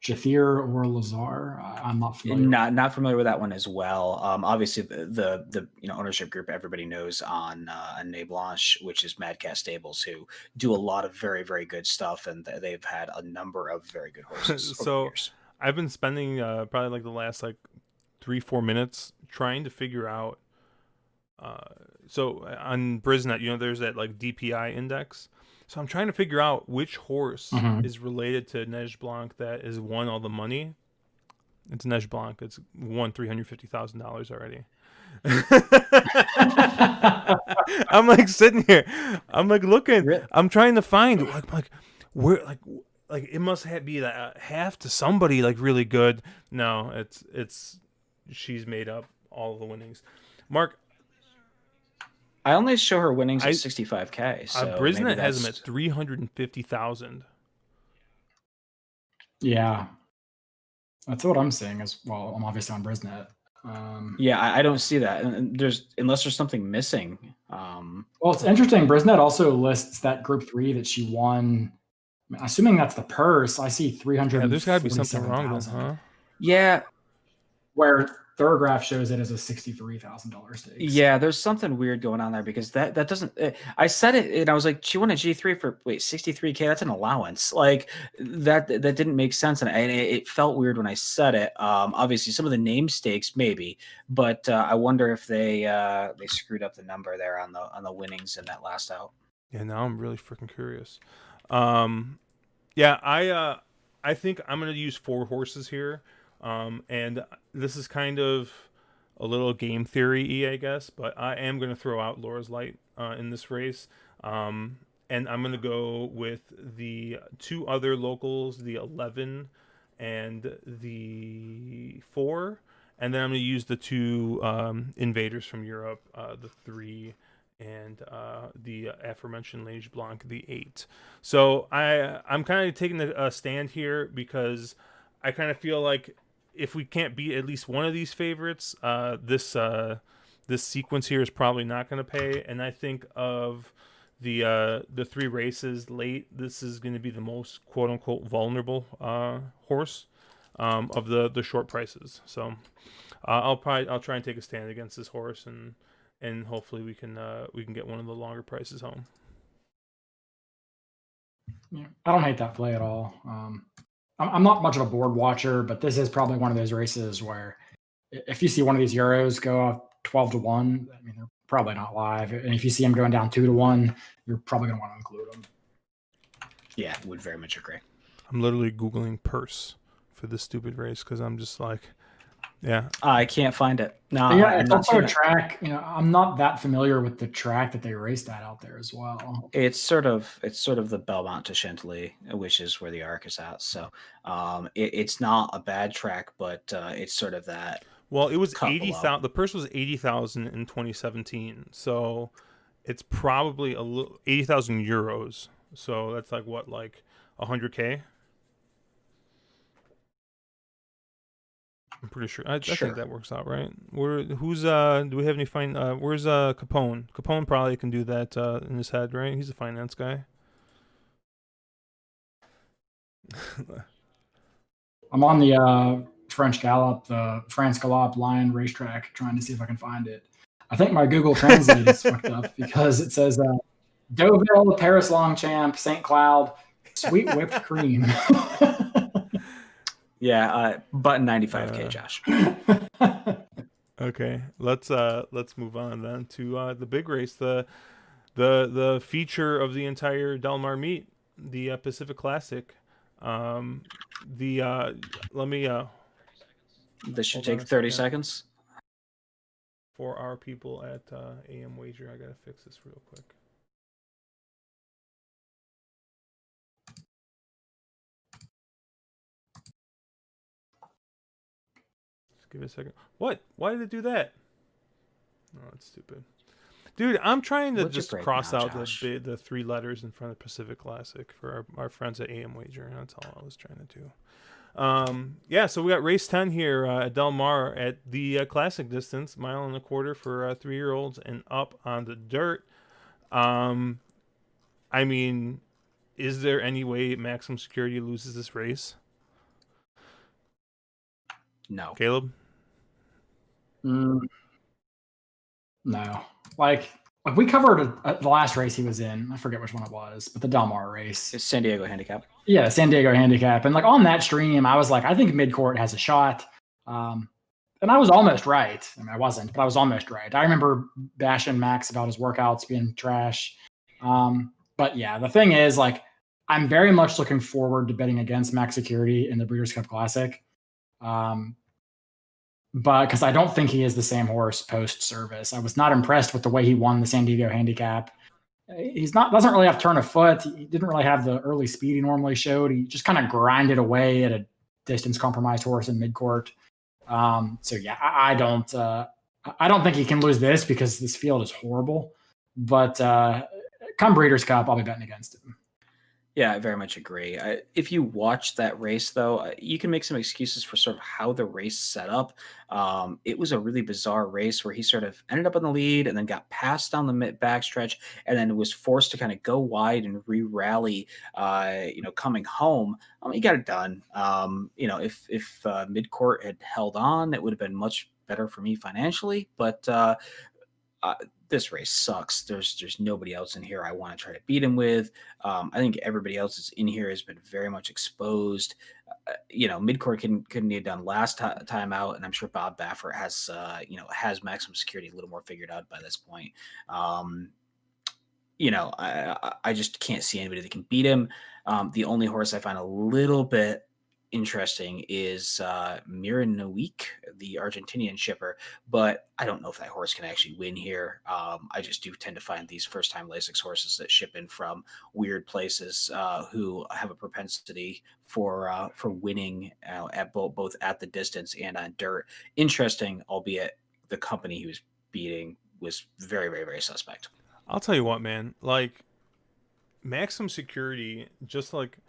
Jathir or Lazar. I'm not familiar. Not familiar with that one as well. Obviously, the ownership group everybody knows on Ney Blanche, which is Mad Cat Stables, who do a lot of very, very good stuff, and they've had a number of very good horses. So I've been spending probably like the last 3-4 minutes trying to figure out. So on Brisnet, there's that DPI index, So I'm trying to figure out which horse Mhm. is related to Neige Blanc that has won all the money. It's Neige Blanc. It's won $350,000 already. I'm like sitting here. I'm like looking. I'm trying to find like where like it must be half to somebody like really good. No, it's she's made up all the winnings. Mark, I only show her winnings at 65K. So Brisnet has them at 350,000. Yeah, that's what I'm seeing as well. I'm obviously on Brisnet. Yeah, I don't see that. And unless there's something missing. Well, it's interesting. Brisnet also lists that Group 3 that she won. Assuming that's the purse, I see 300. Yeah, there's got to be something wrong then, huh? Yeah. Where Thorograph shows it as a $63,000 stakes. Yeah, there's something weird going on there because that doesn't. I said it and I was like, she won a G3 for 63K. That's an allowance. Like that didn't make sense, and it felt weird when I said it. Obviously, some of the name stakes maybe, but I wonder if they screwed up the number there on the winnings in that last out. Yeah, now I'm really freaking curious. Yeah, I think I'm gonna use 4 horses here. And this is kind of a little game theory, I guess, but I am going to throw out Laura's Light in this race. And I'm going to go with the 2 other locals, the 11 and the 4. And then I'm going to use the 2 invaders from Europe, the 3 and the aforementioned Neige Blanc, the 8. So I'm kind of taking a stand here because I kind of feel like if we can't beat at least one of these favorites, this sequence here is probably not going to pay. And I think of the 3 races late, this is going to be the most quote unquote vulnerable horse of the short prices. So I'll try and take a stand against this horse, and hopefully we can get one of the longer prices home. Yeah, I don't hate that play at all. I'm not much of a board watcher, but this is probably one of those races where if you see one of these Euros go off 12-1, I mean, they're probably not live. And if you see them going down 2-1, you're probably going to want to include them. Yeah, would very much agree. I'm literally Googling purse for this stupid race because I'm just like, yeah. I can't find it. No, yeah, it's also a track. I'm not that familiar with the track that they raced that out there as well. It's sort of the Belmont to Chantilly, which is where the Arc is at. So it's not a bad track, but it's sort of that. Well, it was 80,000. The purse was 80,000 in 2017, so it's probably 80,000 euros. So that's like what, like 100K. I'm pretty sure. I think that works out, right? Do we have any where's Capone? Capone probably can do that in his head, right? He's a finance guy. I'm on the French Gallop, the France Galop Lion racetrack, trying to see if I can find it. I think my Google Translate is fucked up because it says Deauville, Paris Longchamp, St. Cloud, sweet whipped cream. Yeah, button 95K, Josh. Okay, let's move on then to the big race, the feature of the entire Del Mar meet, the Pacific Classic. This should take 30 seconds. For our people at AM Wager, I gotta fix this real quick. Give it a second. What? Why did it do that? Oh, that's stupid. Dude, I'm trying to just cross out the 3 letters in front of Pacific Classic for our friends at AM Wager. That's all I was trying to do. Yeah, so we got race 10 here at Del Mar at the classic distance, 1.25 miles for 3-year-olds and up on the dirt. I mean, is there any way Maximum Security loses this race? No. Caleb? No. Like we covered the last race he was in. I forget which one it was, but the Del Mar race. It's San Diego Handicap. Yeah, San Diego Handicap. And like on that stream, I was like, I think midcourt has a shot. And I was almost right. I mean, I wasn't, but I was almost right. I remember bashing Max about his workouts being trash. But yeah, the thing is, like, I'm very much looking forward to betting against Max Security in the Breeders' Cup Classic. But because I don't think he is the same horse post service. I was not impressed with the way he won the San Diego Handicap. Doesn't really have turn of foot. He didn't really have the early speed he normally showed. He just kind of grinded away at a distance compromised horse in midcourt. So yeah, I don't think he can lose this because this field is horrible. But come Breeders' Cup, I'll be betting against him. Yeah, I very much agree. If you watch that race, though, you can make some excuses for sort of how the race set up. It was a really bizarre race where he sort of ended up in the lead and then got passed down the backstretch and then was forced to kind of go wide and re-rally, coming home. He got it done. If midcourt had held on, it would have been much better for me financially. But this race sucks. There's nobody else in here I want to try to beat him with. I think everybody else that's in here has been very much exposed. Midcourt couldn't have done last time out, and I'm sure Bob Baffert has Maximum Security a little more figured out by this point. I just can't see anybody that can beat him. The only horse I find a little bit interesting is Mar and Saratoga, the Argentinian shipper, but I don't know if that horse can actually win here. I just do tend to find these first-time Lasix horses that ship in from weird places who have a propensity for winning at both at the distance and on dirt. Interesting, albeit the company he was beating was very, very, very suspect. I'll tell you what, man. Like, Maximum Security, just like,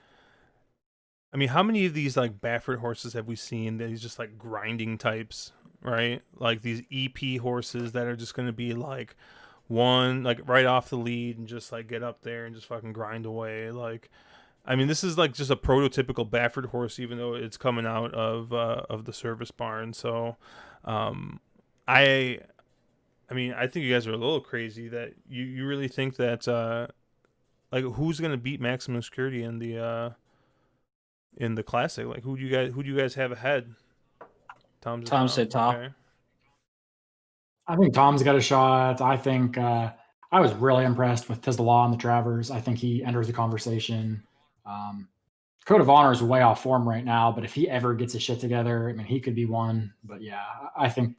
I mean, how many of these like Baffert horses have we seen that he's just like grinding types, right? Like these EP horses that are just going to be like one, like right off the lead and just like get up there and just fucking grind away. Like, I mean, this is like just a prototypical Baffert horse, even though it's coming out of the service barn. So, I mean, I think you guys are a little crazy that you really think that like who's going to beat Maximum Security in the classic? Like, who do you guys have ahead? Tom said top. Okay. I think Tom's got a shot. I think I was really impressed with Tizzle and the Travers. I think he enters the conversation. Code of Honor is way off form right now, but if he ever gets his shit together, I mean, he could be one. But yeah, I think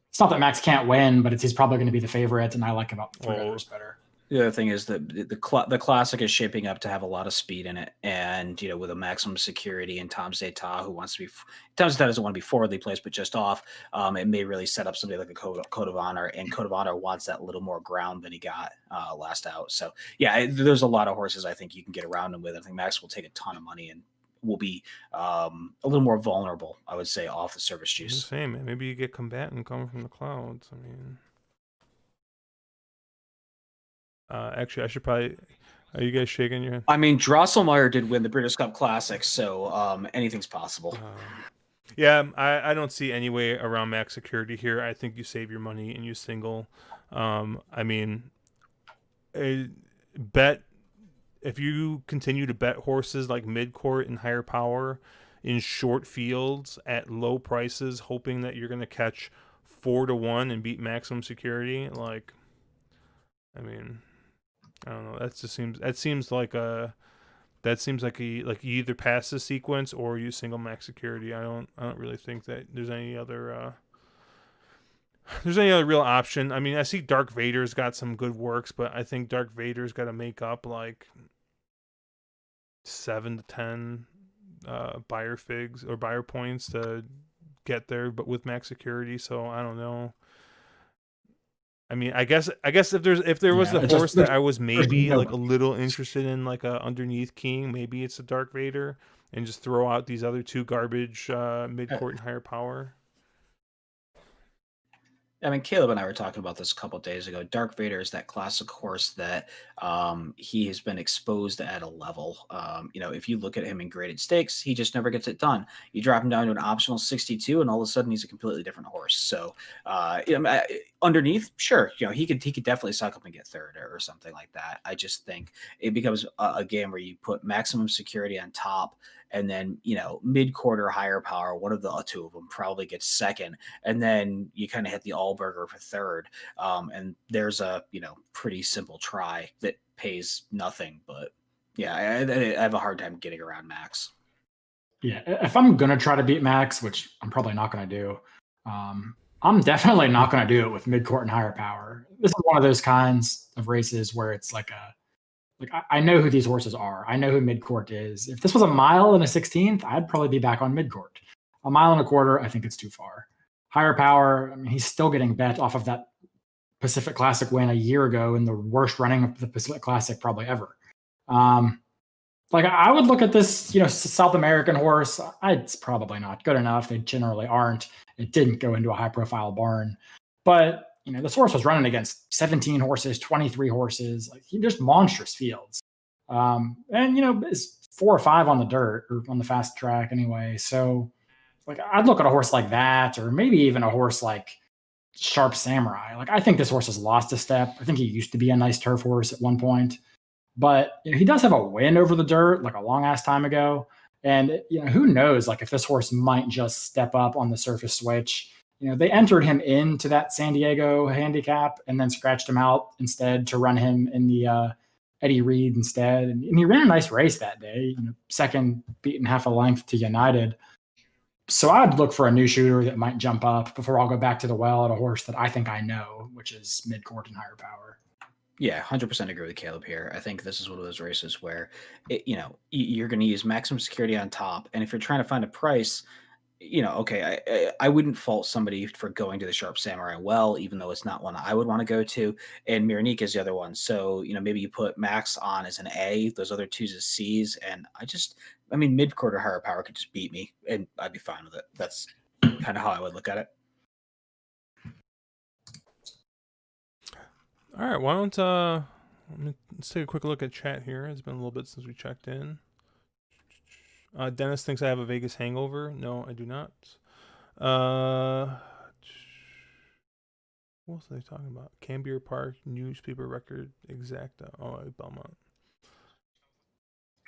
it's not that Max can't win, but he's probably going to be the favorite, and I like about three others better. The other thing is that the classic is shaping up to have a lot of speed in it, and with a Maximum Security and Tom Zeta, who wants to be Tom Zeta doesn't want to be forwardly placed, but just off. It may really set up somebody like a Code of Honor, and Code of Honor wants that little more ground than he got last out. So yeah, there's a lot of horses I think you can get around him with. I think Max will take a ton of money and will be a little more vulnerable, I would say, off the service juice. Same, man. Maybe you get Combatant coming from the clouds. I mean. Actually, I should probably. Are you guys shaking your head? I mean, Drosselmeyer did win the Breeders' Cup Classic, so anything's possible. Yeah, I don't see any way around Max Security here. I think you save your money and you single. I mean, bet if you continue to bet horses like midcourt and higher power in short fields at low prices, hoping that you're going to catch 4-1 and beat Maximum Security, like, I mean. I don't know. That seems like you either pass the sequence or you single Max Security. I don't really think that there's any other real option. I mean, I see Dark Vader's got some good works, but I think Dark Vader's got to make up like 7 to 10 buyer figs or buyer points to get there, but with Max Security. So I don't know. I mean, I guess if there was a horse that I was maybe like a little interested in, like a underneath king, maybe it's a Dark Vader, and just throw out these other two garbage midcourt and higher power. I mean, Caleb and I were talking about this a couple of days ago. Dark Vader is that classic horse that he has been exposed at a level. If you look at him in graded stakes, he just never gets it done. You drop him down to an optional 62, and all of a sudden he's a completely different horse. So underneath, sure, he could definitely suck up and get third or something like that. I just think it becomes a game where you put Maximum Security on top, and then mid quarter higher power, one of the two of them probably gets second, and then you kind of hit the Allberger for third. And there's a pretty simple try that pays nothing, but yeah, I have a hard time getting around Max. Yeah, if I'm gonna try to beat Max, which I'm probably not gonna do, I'm definitely not gonna do it with mid-court and higher power. This is one of those kinds of races where it's like I know who these horses are. I know who mid-court is. If this was a mile and a 16th, I'd probably be back on mid-court. A mile and a quarter, I think it's too far. Higher power, I mean, he's still getting bet off of that Pacific Classic win a year ago in the worst running of the Pacific Classic probably ever. I would look at this, South American horse. It's probably not good enough. They generally aren't. It didn't go into a high-profile barn, but this horse was running against 17 horses, 23 horses, just monstrous fields. And it's 4 or 5 on the dirt or on the fast track anyway. So, I'd look at a horse like that, or maybe even a horse like Sharp Samurai. I think this horse has lost a step. I think he used to be a nice turf horse at one point. But he does have a win over the dirt, a long ass time ago. And who knows, if this horse might just step up on the surface switch. They entered him into that San Diego handicap and then scratched him out instead to run him in the Eddie Reed instead. And he ran a nice race that day, second, beaten half a length to United. So I'd look for a new shooter that might jump up before I'll go back to the well at a horse that I think I know, which is mid-court and higher power. Yeah, 100% agree with Caleb here. I think this is one of those races where, you're going to use maximum security on top. And if you're trying to find a price, okay, I wouldn't fault somebody for going to the Sharp Samurai well, even though it's not one I would want to go to. And Miranik is the other one. So, maybe you put Max on as an A, those other twos as C's. And mid-quarter higher power could just beat me and I'd be fine with it. That's kind of how I would look at it. All right, why don't let's take a quick look at chat here. It's been a little bit since we checked in. Dennis thinks I have a Vegas hangover. No, I do not. What else are they talking about? Cambier Park, newspaper record, exacta. Oh, Belmont.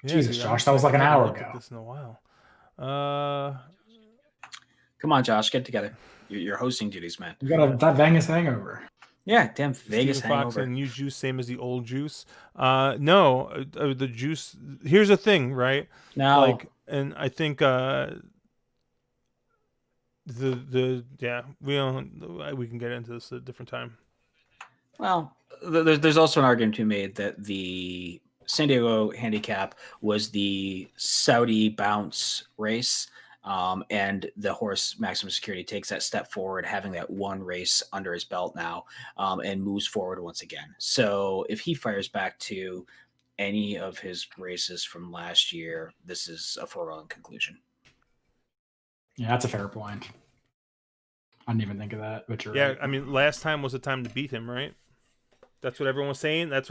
Yeah, Jesus, dude, Josh, that was an hour ago. This in a while. Come on, Josh, get together. You're hosting duties, man. You got that Vegas hangover. Yeah, damn Vegas Stephen Fox hangover. and new juice, same as the old juice. No, the juice. Here's the thing, right? Now, and I think we can get into this at a different time. Well, there's also an argument to be made that the San Diego handicap was the Saudi bounce race. And the horse maximum security takes that step forward, having that one race under his belt now, and moves forward once again. So if he fires back to any of his races from last year, this is a foregone conclusion. Yeah, that's a fair point. I didn't even think of that, but you're yeah, right. I mean, last time was the time to beat him, right? That's what everyone was saying. Yeah,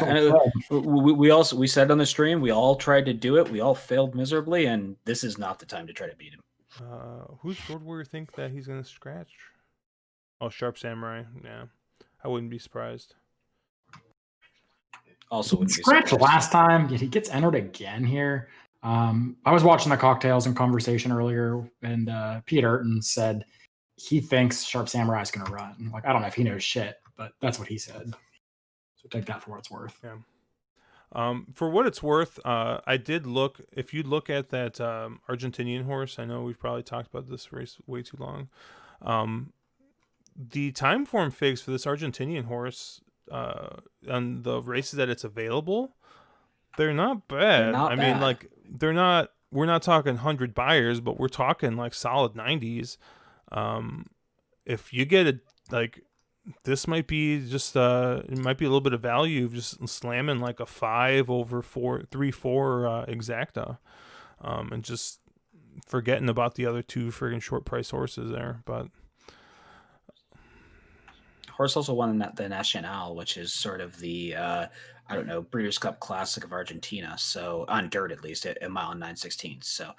and we said on the stream, we all tried to do it. We all failed miserably, and this is not the time to try to beat him. Who's Road Warrior think that he's going to scratch? Oh, Sharp Samurai. Yeah, I wouldn't be surprised. Also, wouldn't be scratched last time. Yet he gets entered again here. I was watching the Cocktails and Conversation earlier, and Pete Urton said he thinks Sharp Samurai is going to run. I don't know if he knows shit, but that's what he said. So take that for what it's worth. Yeah. For what it's worth, I did look. If you look at that Argentinian horse, I know we've probably talked about this race way too long. The time form figs for this Argentinian horse on the races that it's available, they're not bad. I mean, they're not. We're not talking 100 buyers, but we're talking solid 90s. If you get it, this might be just it might be a little bit of value just slamming a 5 over 3-4 exacta, and just forgetting about the other two friggin' short price horses there. But horse also won the Nacional, which is sort of the Breeders' Cup Classic of Argentina. So on dirt, at least, at a mile and 9/16. So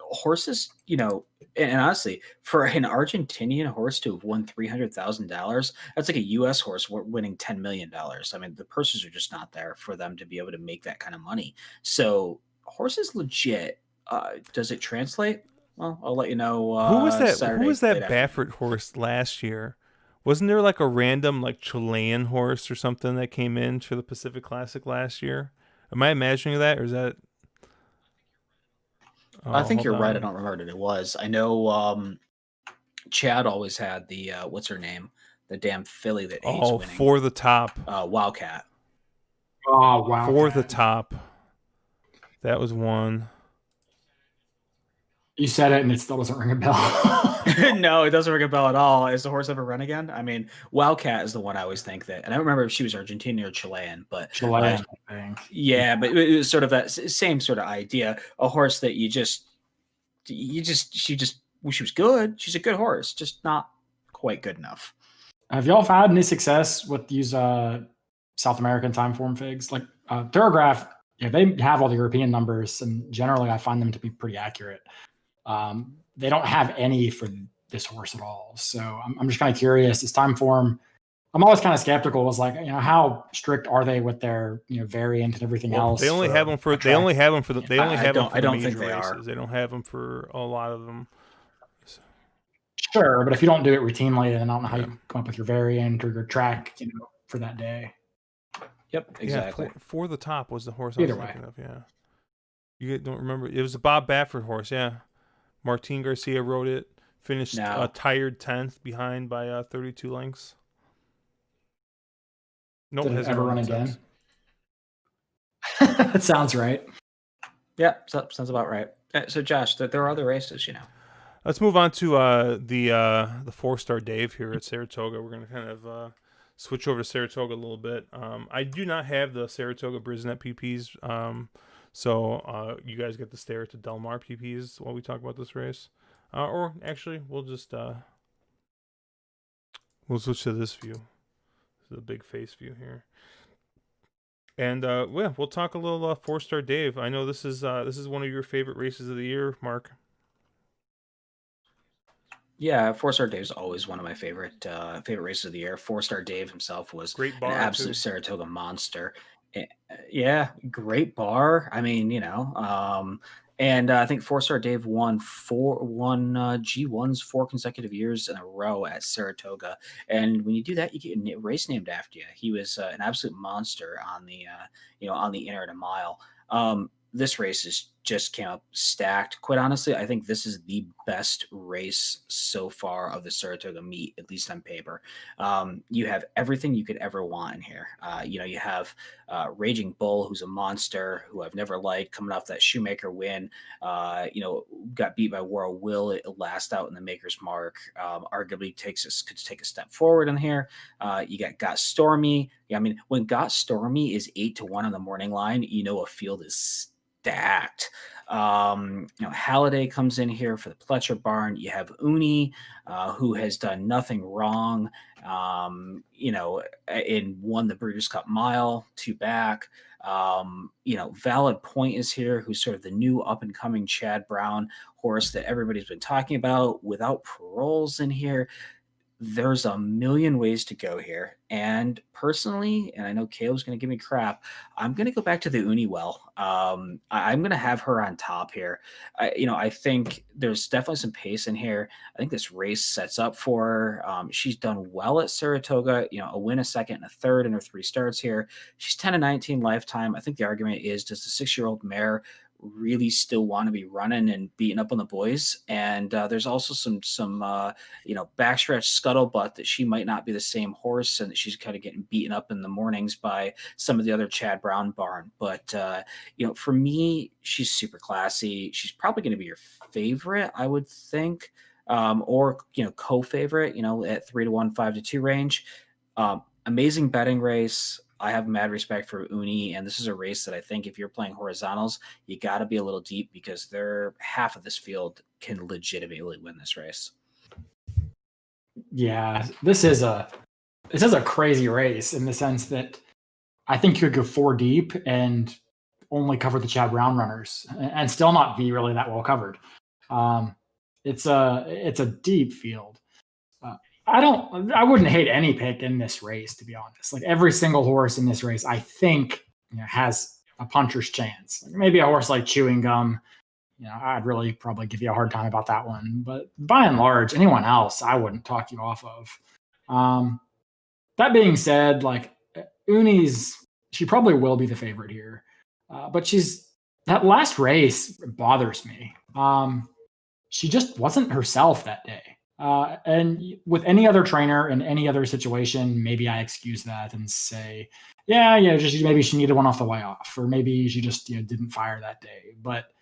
horses, and honestly, for an Argentinian horse to have won $300,000, that's like a U.S. horse winning $10 million. I mean, the purses are just not there for them to be able to make that kind of money. So horse is legit. Does it translate? Well, I'll let you know. Who was that? Saturday, Who was late that afternoon. Baffert horse last year? Wasn't there like a random like Chilean horse or something that came in for the Pacific Classic last year? Am I imagining that, or is that? I Oh, think hold you're right. I on. don't remember what it was. I know Chad always had the what's her name? The damn filly that hates Oh, winning. For the Top. Wildcat. Oh wow. For the Top. That was one. You said it and it still doesn't ring a bell. No, it doesn't ring a bell at all. Is the horse ever run again? I mean, Wildcat is the one I always think that, and I don't remember if she was Argentinian or Chilean, but Chilean, I think. yeah, but it was sort of that same sort of idea. A horse that she was good. She's a good horse, just not quite good enough. Have y'all had any success with these South American time form figs? Like Thorograph, they have all the European numbers, and generally I find them to be pretty accurate. They don't have any for this horse at all. So I'm just kind of curious. This time form, I'm always kind of skeptical. Was like, how strict are they with their variant and everything else? They only have them for. They only have them for the. They only have them for the major races. They don't have them for a lot of them. Sure, but if you don't do it routinely, then I don't know how you come up with your variant or your track, for that day. Yep, exactly. Yeah, for the Top was the horse I was thinking of. Yeah, you don't remember? It was a Bob Baffert horse. Yeah, Martin Garcia rode it. Finished tired 10th behind by 32 lengths. No, nope, has ever run again. That sounds right. Yeah, sounds about right. So, Josh, there are other races, Let's move on to the 4-star Dave here at Saratoga. We're going to kind of switch over to Saratoga a little bit. I do not have the Saratoga Brisnet PPs, so you guys get to stare at the Del Mar PPs while we talk about this race. Or actually, we'll just we'll switch to this view. This is a big face view here. And we'll talk a little 4-star Dave. I know this is one of your favorite races of the year, Mark. Yeah, 4-star Dave's always one of my favorite races of the year. 4-star Dave himself was an absolute Saratoga monster. Yeah, great bar. I mean, and I think 4-star Dave won G1s 4 consecutive years in a row at Saratoga. And when you do that, you get a race named after you. He was an absolute monster on the on the inner and a mile. This race just came up stacked. Quite honestly, I think this is the best race so far of the Saratoga meet, at least on paper. You have everything you could ever want in here. You have Raging Bull, who's a monster, who I've never liked, coming off that Shoemaker win. Got beat by War of Will at last out in the Maker's Mark. Arguably could take a step forward in here. You got Stormy. Yeah, I mean, when Got Stormy is 8-1 on the morning line, a field is stacked. Halliday comes in here for the Pletcher barn. You have Uni, who has done nothing wrong, and won the Breeders' Cup Mile 2 back. Valid Point is here, who's sort of the new up and coming Chad Brown horse that everybody's been talking about. Without Paroles in here, there's a million ways to go here. And personally, and I know Caleb's going to give me crap, I'm going to go back to the Uniwell. I'm going to have her on top here. I think there's definitely some pace in here. I think this race sets up for her. She's done well at Saratoga, a win, a second, and a third in her 3 starts here. She's 10-19 lifetime. I think the argument is, does the 6-year-old mare really still want to be running and beating up on the boys? And there's also some backstretch scuttlebutt that she might not be the same horse, and that she's kind of getting beaten up in the mornings by some of the other Chad Brown barn. But for me, she's super classy. She's probably going to be your favorite, I would think, or co-favorite, at 3-1, 5-2 range. Amazing betting race. I have mad respect for Uni, and this is a race that I think if you're playing horizontals, you got to be a little deep, because half of this field can legitimately win this race. Yeah, this is a crazy race in the sense that I think you could go 4 deep and only cover the Chad Brown runners and still not be really that well covered. It's a deep field. I wouldn't hate any pick in this race, to be honest. Like every single horse in this race, I think has a puncher's chance. Maybe a horse like Chewing Gum, I'd really probably give you a hard time about that one. But by and large, anyone else, I wouldn't talk you off of. That being said, like she probably will be the favorite here. But that last race bothers me. She just wasn't herself that day. And with any other trainer in any other situation, maybe I excuse that and say, just maybe she needed one off the way off, or maybe she just didn't fire that day. But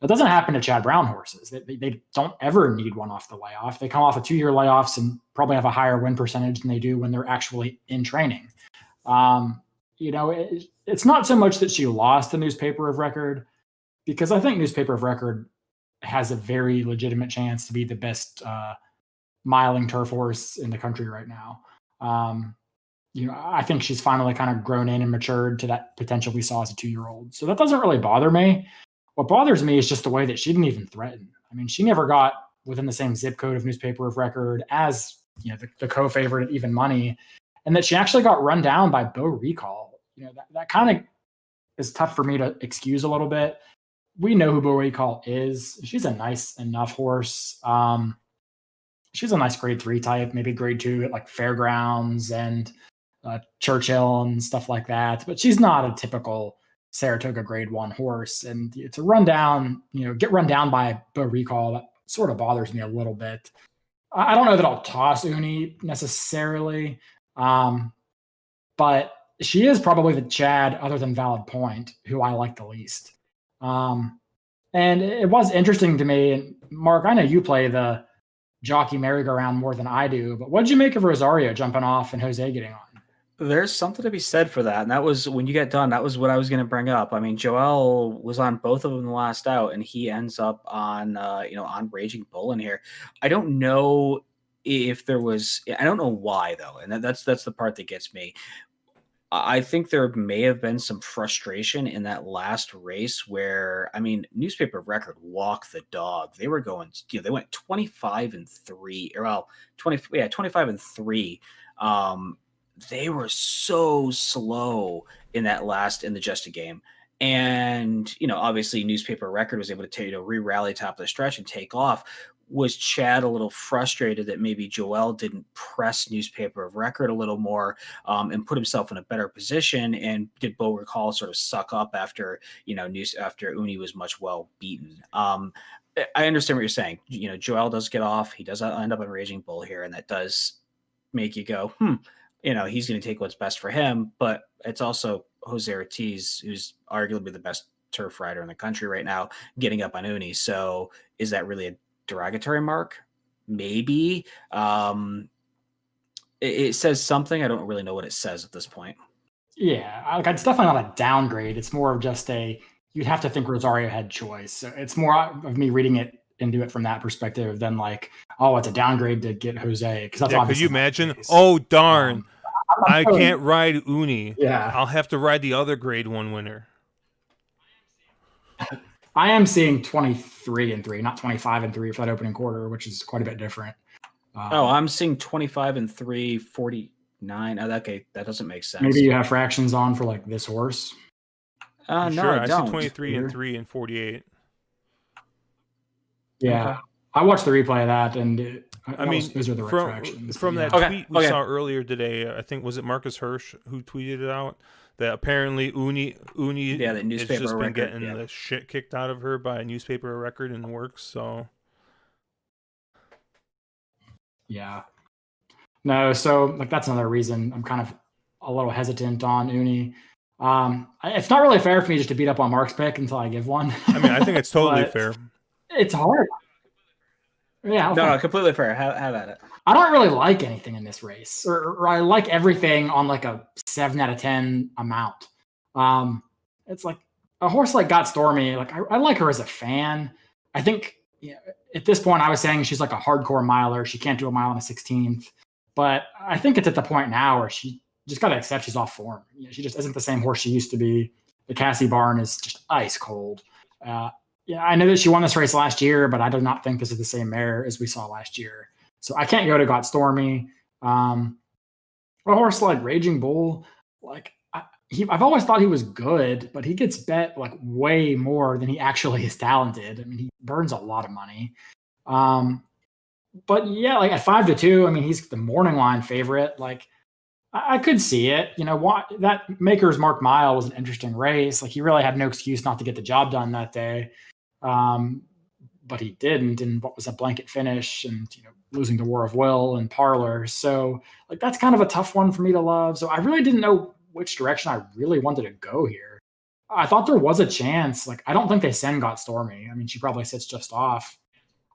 that doesn't happen to Chad Brown horses. They don't ever need one off the layoff. They come off of 2-year layoffs and probably have a higher win percentage than they do when they're actually in training. It's not so much that she lost the newspaper of record, because I think newspaper of record has a very legitimate chance to be the best miling turf horse in the country right now. I think she's finally kind of grown in and matured to that potential we saw as a 2-year-old. So that doesn't really bother me. What bothers me is just the way that she didn't even threaten. I mean, she never got within the same zip code of newspaper of record as the co-favorite at even money, and that she actually got run down by Beau Recall. That kind of is tough for me to excuse a little bit. We know who Beau Recall is. She's a nice enough horse. She's a nice grade 3 type, maybe grade 2 at like Fairgrounds and Churchill and stuff like that. But she's not a typical Saratoga grade 1 horse. And to get run down by Beau Recall, that sort of bothers me a little bit. I don't know that I'll toss Uni necessarily, but she is probably the Chad, other than Valid Point, who I like the least. And it was interesting to me, and Mark, I know you play the jockey merry-go-round more than I do, but what did you make of Rosario jumping off and Jose getting on? There's something to be said for that. And that was, when you get done, that was what I was going to bring up. I mean, Joel was on both of them the last out, and he ends up on, on Raging Bull in here. I don't know if there was, I don't know why though. And that's the part that gets me. I think there may have been some frustration in that last race where, I mean, newspaper of record walked the dog. They were going, they went 25-3, or well, 25-3. They were so slow in the Justa game. And, obviously newspaper record was able to re-rally top of the stretch and take off. Was Chad a little frustrated that maybe Joel didn't press newspaper of record a little more and put himself in a better position? And did Beau Recall sort of suck up after Uni was much well beaten? I understand what you're saying. Joel does get off. He does end up in Raging Bull here, and that does make you go, he's going to take what's best for him. But it's also Jose Ortiz, who's arguably the best turf rider in the country right now, getting up on Uni. So is that really a derogatory mark? Maybe. It says something. I don't really know what it says at this point. Yeah, it's definitely not a downgrade. It's more of just you'd have to think Rosario had choice. So it's more of me reading it and do it from that perspective than like, oh, it's a downgrade to get Jose. Because that's could you imagine? Oh, darn. I can't ride Uni. Yeah. I'll have to ride the other grade 1 winner. I am seeing 23-3, not 25-3 for that opening quarter, which is quite a bit different. I'm seeing 25-3, 49. Oh, okay, that doesn't make sense. Maybe you have fractions on for like this horse. No, sure, I don't. See 23-3 and 48. Yeah, okay. I watched the replay of that, and those are the right from, fractions. From that tweet we saw earlier today, I think, was it Marcus Hirsch who tweeted it out? That apparently Uni the newspaper has just been record, getting the shit kicked out of her by a newspaper record in the works. So yeah, no. So like that's another reason I'm kind of a little hesitant on Uni. It's not really fair for me just to beat up on Mark's pick until I give one. I mean, I think it's totally fair. It's hard. Yeah. No, completely fair. Have at it. I don't really like anything in this race, or I like everything on like a 7 out of 10 amount. It's like a horse like Got Stormy. Like I like her as a fan. I think at this point I was saying she's like a hardcore miler. She can't do a mile on a 16th, but I think it's at the point now where she just got to accept she's off form. She just isn't the same horse she used to be. The Cassie barn is just ice cold. I know that she won this race last year, but I do not think this is the same mare as we saw last year. So I can't go to Got Stormy. A horse like Raging Bull, like I've always thought he was good, but he gets bet like way more than he actually is talented. I mean, he burns a lot of money. But yeah, like at 5-2, I mean, he's the morning line favorite. Like I could see it. That Maker's Mark Mile was an interesting race. Like he really had no excuse not to get the job done that day. But he didn't, and what was a blanket finish, and losing to War of Will and Parlor. So like that's kind of a tough one for me to love. So I really didn't know which direction I really wanted to go here. I thought there was a chance. Like I don't think they send Got Stormy. I mean, she probably sits just off.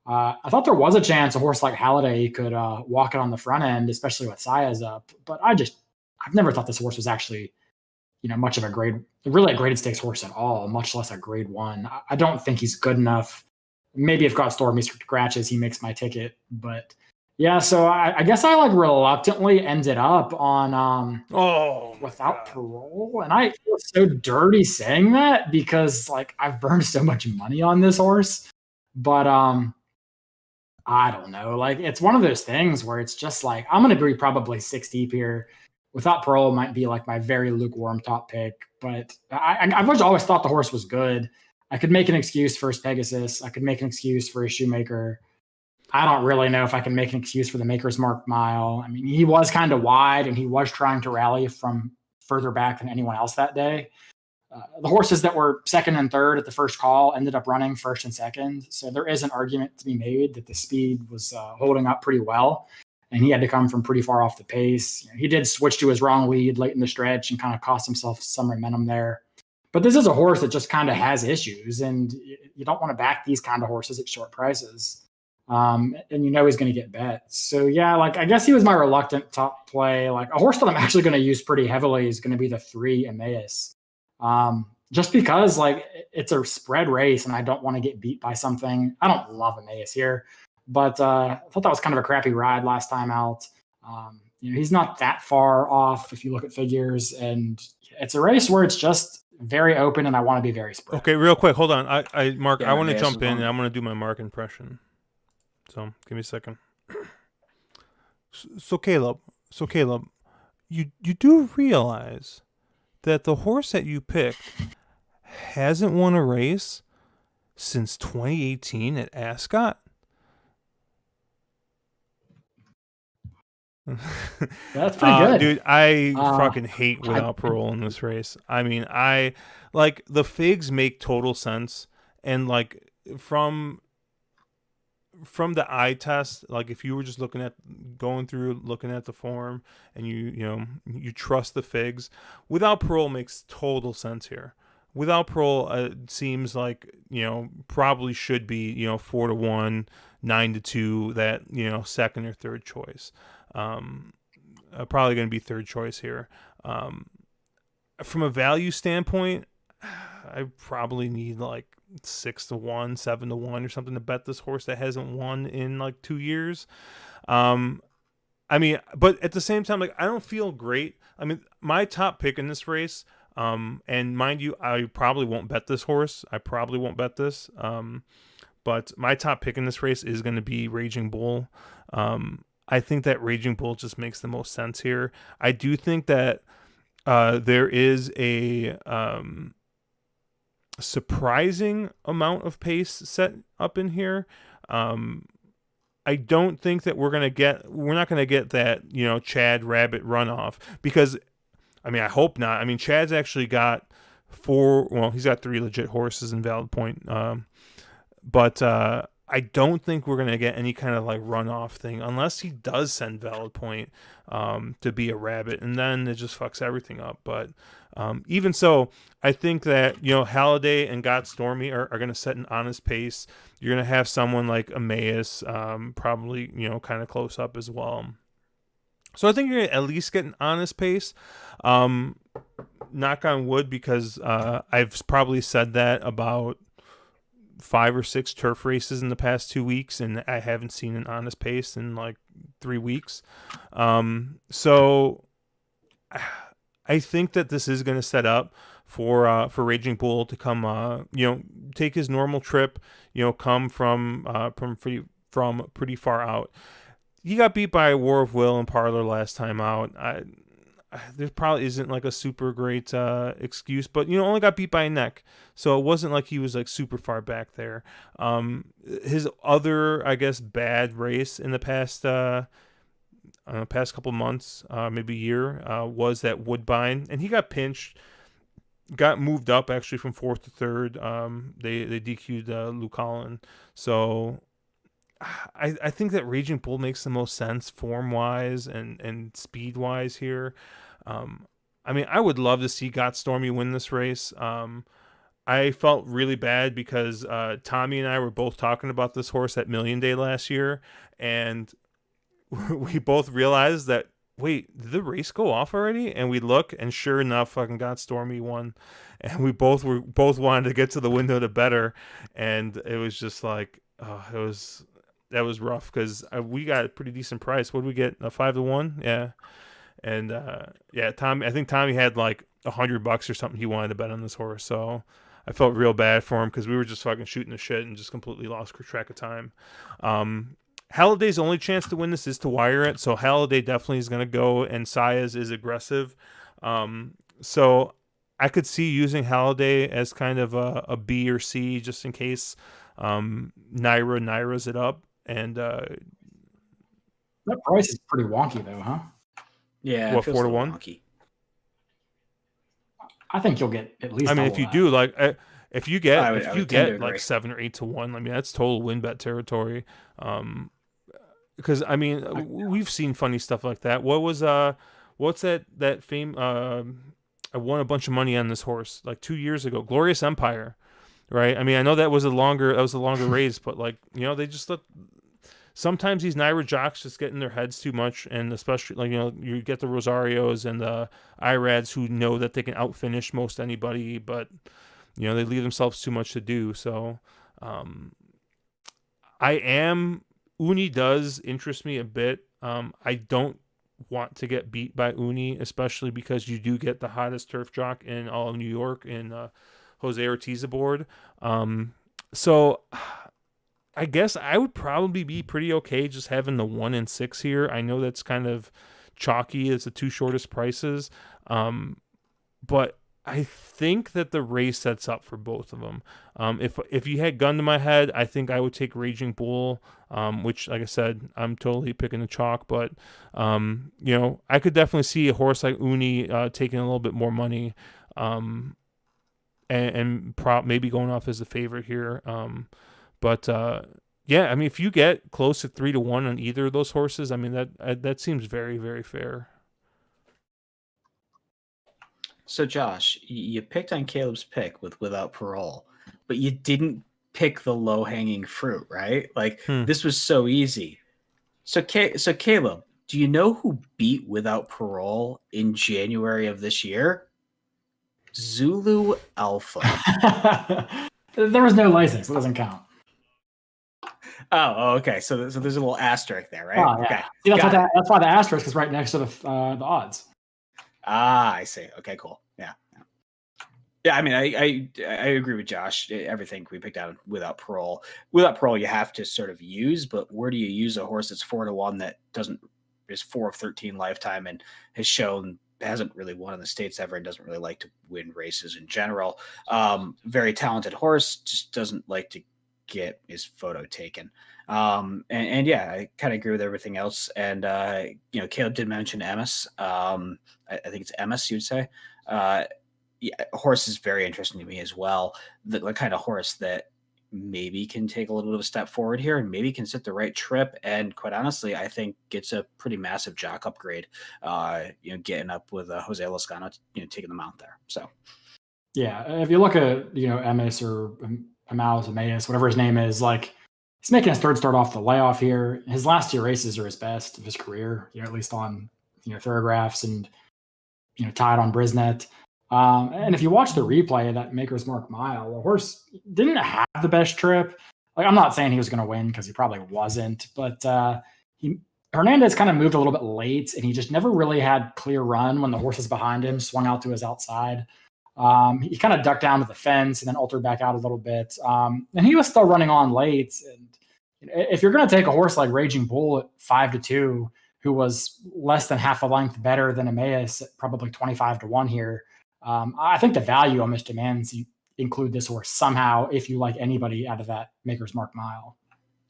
I thought there was a chance a horse like Halliday could walk it on the front end, especially with Saya's up. But I've never thought this horse was actually, much of a really a graded stakes horse at all, much less a grade 1. I don't think he's good enough. Maybe if Got Stormy scratches, he makes my ticket. But yeah, so I guess I like reluctantly ended up on Without Parole. And I feel so dirty saying that because like I've burned so much money on this horse. But I don't know. Like it's one of those things where it's just like I'm going to be probably 6 deep here. Without Parole might be like my very lukewarm top pick, but I've always thought the horse was good. I could make an excuse for his Pegasus. I could make an excuse for his Shoemaker. I don't really know if I can make an excuse for the Maker's Mark Mile. I mean, he was kind of wide and he was trying to rally from further back than anyone else that day. The horses that were second and third at the first call ended up running first and second. So there is an argument to be made that the speed was holding up pretty well, and he had to come from pretty far off the pace. He did switch to his wrong lead late in the stretch and kind of cost himself some momentum there. But this is a horse that just kind of has issues, and you don't want to back these kind of horses at short prices. And he's going to get bet. So yeah, like I guess he was my reluctant top play. Like a horse that I'm actually going to use pretty heavily is going to be the 3 Emmaus. Just because like it's a spread race and I don't want to get beat by something. I don't love Emmaus here, but I thought that was kind of a crappy ride last time out. He's not that far off if you look at figures, and it's a race where it's just very open and I want to be very spread. Okay, real quick, hold on. Mark, I want to jump in and I'm going to do my Mark impression. So give me a second. So Caleb, you do realize that the horse that you picked hasn't won a race since 2018 at Ascot? That's pretty good. Dude, I fucking hate Without Parole in this race. I mean, I like the figs make total sense, and like from the eye test, like if you were just looking at the form and you trust the figs, Without Parole makes total sense here. Without Parole seems like probably should be 4-1, 9-2, that second or third choice. Probably going to be third choice here. From a value standpoint, I probably need like 6-1, 7-1 or something to bet this horse that hasn't won in like 2 years. I mean, but at the same time, like I don't feel great. I mean, my top pick in this race, and mind you, I probably won't bet this horse. I probably won't bet this. But my top pick in this race is going to be Raging Bull. I think that Raging Bull just makes the most sense here. I do think that there is a surprising amount of pace set up in here. I don't think that we're not going to get that, Chad Rabbit runoff, because I mean, I hope not. I mean, Chad's actually got he's got 3 legit horses in Valid Point. But I don't think we're going to get any kind of like runoff thing unless he does send Valid Point to be a rabbit, and then it just fucks everything up. But even so, I think that Halliday and Got Stormy are going to set an honest pace. You're going to have someone like Emmaus probably kind of close up as well. So I think you're going to at least get an honest pace. Knock on wood, because I've probably said that about 5 or 6 turf races in the past 2 weeks, and I haven't seen an honest pace in like 3 weeks. So I think that this is going to set up for Raging Bull to come, take his normal trip, come from pretty far out. He got beat by War of Will and Parlor last time out. there probably isn't like a super great excuse, but only got beat by a neck, so it wasn't like he was like super far back there. His other, I guess, bad race in the past couple months, maybe year, was that Woodbine, and he got pinched, got moved up actually from fourth to third. They DQ'd Luke Collin, so I think that Raging Bull makes the most sense form wise and speed wise here. I mean, I would love to see Got Stormy win this race. I felt really bad because Tommy and I were both talking about this horse at Million Day last year, and we both realized that, wait, did the race go off already? And we look, and sure enough, fucking Got Stormy won, and we both wanted to get to the window to better, and it was just like, that was rough because we got a pretty decent price. What did we get? A 5-1? Yeah. And Tommy, I think Tommy had like $100 or something he wanted to bet on this horse. So I felt real bad for him because we were just fucking shooting the shit and just completely lost track of time. Halliday's only chance to win this is to wire it. So Halliday definitely is going to go, and Saez is aggressive. So I could see using Halliday as kind of a B or C just in case Naira's it up. And that price is pretty wonky, though, huh? Yeah, what, 4-1? Wonky. I think you'll get at least. I mean, if you do like, if you get like 7 or 8 to 1, I mean, that's total win bet territory. Because I mean, we've seen funny stuff like that. What's that fame? I won a bunch of money on this horse like 2 years ago. Glorious Empire. Right. I mean, I know that was a longer race, but like, they just let sometimes these Naira jocks just get in their heads too much. And especially like, you get the Rosarios and the Irads who know that they can outfinish most anybody, but they leave themselves too much to do. So, Uni does interest me a bit. I don't want to get beat by Uni, especially because you do get the hottest turf jock in all of New York in, Jose Ortiz aboard. So I guess I would probably be pretty okay just having the 1 and 6 here. I know that's kind of chalky. It's the two shortest prices. But I think that the race sets up for both of them. If you had gun to my head, I think I would take Raging Bull, which, like I said, I'm totally picking the chalk. But, I could definitely see a horse like Uni taking a little bit more money. And maybe going off as a favorite here. But I mean, if you get close to 3-1 on either of those horses, I mean, that seems very, very fair. So Josh, you picked on Caleb's pick without parole, but you didn't pick the low hanging fruit, right? Like this was so easy. So Caleb, do you know who beat Without Parole in January of this year? Zulu Alpha. There was no license. It doesn't count. Oh, okay. So there's a little asterisk there, right? Oh, yeah. Okay. See, that's why the asterisk is right next to the odds. Ah, I see. Okay, cool. Yeah. Yeah, I mean, I agree with Josh. Everything we picked out Without Parole. Without Parole, you have to sort of use, but where do you use a horse that's 4-1 that is 4 of 13 lifetime and hasn't really won in the States ever and doesn't really like to win races in general. Very talented horse, just doesn't like to get his photo taken. And yeah, I kind of agree with everything else. And, Caleb did mention Emmis. I think it's Emmis, you'd say. Horse is very interesting to me as well. The kind of horse that maybe can take a little bit of a step forward here and maybe can sit the right trip. And quite honestly, I think gets a pretty massive jock upgrade, getting up with Jose Loscano, taking them out there. So, yeah, if you look at, Emmis or Emmaus, whatever his name is, like he's making his third start off the layoff here. His last 2 races are his best of his career, at least on, Thoroughgraphs and, tied on Brisnet. And if you watch the replay of that Maker's Mark Mile, the horse didn't have the best trip. Like, I'm not saying he was going to win because he probably wasn't, but Hernandez kind of moved a little bit late, and he just never really had clear run when the horses behind him swung out to his outside. He kind of ducked down to the fence and then altered back out a little bit. And he was still running on late. And if you're going to take a horse like Raging Bull at 5-2, who was less than half a length better than Emmaus, at probably 25-1 here. I think the value almost demands you include this horse somehow if you like anybody out of that Maker's Mark mile.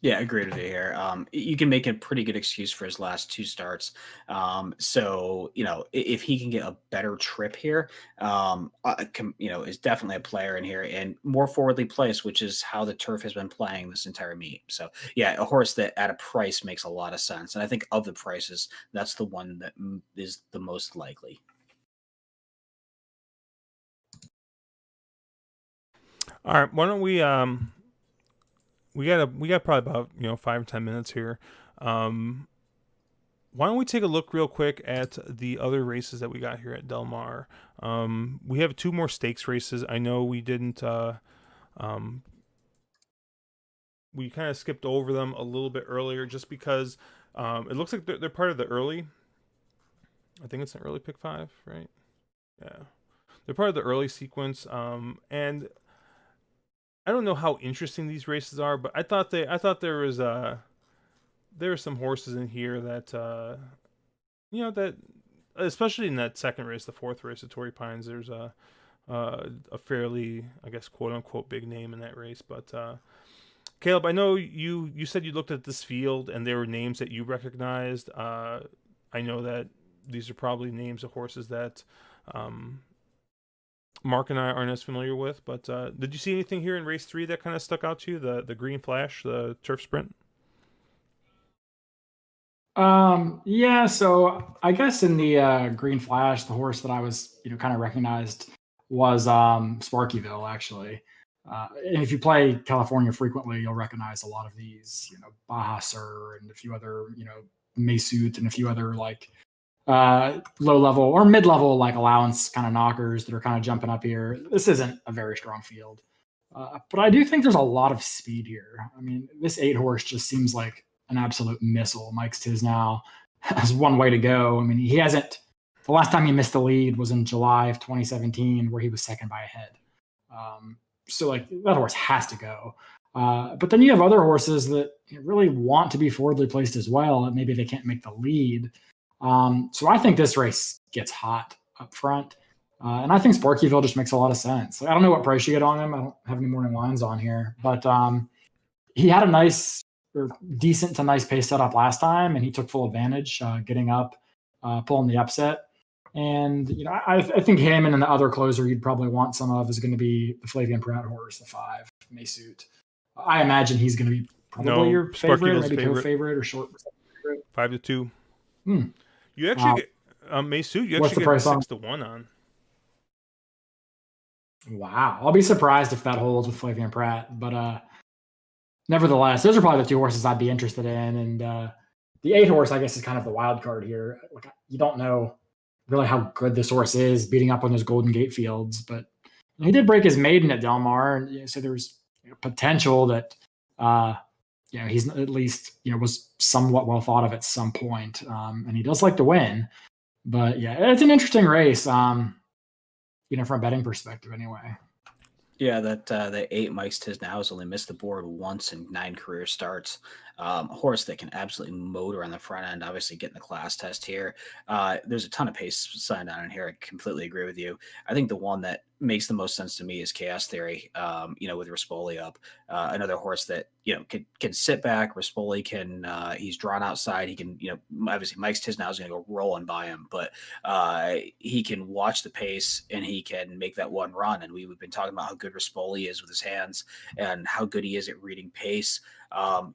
Yeah, agreed with you here. You can make a pretty good excuse for his last 2 starts. If he can get a better trip here, is definitely a player in here and more forwardly placed, which is how the turf has been playing this entire meet. So, yeah, a horse that at a price makes a lot of sense. And I think of the prices, that's the one that is the most likely. All right, why don't we we got probably about 5 or 10 minutes here. Why don't we take a look real quick at the other races that we got here at Del Mar? We have 2 more stakes races. I know we didn't we kind of skipped over them a little bit earlier just because it looks like they're part of the early. I think it's an early pick 5, right? Yeah, they're part of the early sequence, and I don't know how interesting these races are, but I thought there were some horses in here that that especially in that second race, the 4th race at Torrey Pines, there's a fairly, I guess, quote unquote big name in that race. But Caleb, I know you said you looked at this field and there were names that you recognized. I know that these are probably names of horses that Mark and I aren't as familiar with, but did you see anything here in race 3 that kind of stuck out to you? The Green Flash, the turf sprint? Yeah, so I guess in the Green Flash, the horse that I was kind of recognized was Sparkyville, actually. And if you play California frequently, you'll recognize a lot of these, Baja Sur and a few other, Mesut and a few other low level or mid level allowance kind of knockers that are kind of jumping up here. This isn't a very strong field, but I do think there's a lot of speed here. I mean, this 8 horse just seems like an absolute missile. Mike's Tisnow has one way to go. I mean, he hasn't. The last time he missed the lead was in July of 2017, where he was second by a head. So that horse has to go. But then you have other horses that really want to be forwardly placed as well, and maybe they can't make the lead. So I think this race gets hot up front. And I think Sparkyville just makes a lot of sense. I don't know what price you get on him. I don't have any morning lines on here, but he had a nice or decent to nice pace setup last time, and he took full advantage, getting up, pulling the upset. And I think him and the other closer you'd probably want some of is going to be the Flavian Pratt horse, the 5 Mesut. I imagine he's going to be probably your favorite, maybe co-favorite or short favorite. 5-2. You actually get Mesut. You actually get 6-1 on. Wow, I'll be surprised if that holds with Flavian Pratt, but nevertheless, those are probably the 2 horses I'd be interested in. And the 8 horse, I guess, is kind of the wild card here. You don't know really how good this horse is beating up on those Golden Gate fields, but he did break his maiden at Del Mar, and so there's potential that he's at least was somewhat well thought of at some point, and he does like to win. But yeah, it's an interesting race, from a betting perspective, anyway. Yeah, that 8 Mike's Tisnow has only missed the board once in 9 career starts. A horse that can absolutely motor on the front end, obviously getting the class test here. There's a ton of pace signed on in here. I completely agree with you. I think the one that makes the most sense to me is Chaos Theory, with Rispoli up. Another horse that, can sit back. Rispoli can, he's drawn outside. He can, obviously Mike's Tisnow is going to go rolling by him, but he can watch the pace and he can make that one run. And we've been talking about how good Rispoli is with his hands and how good he is at reading pace.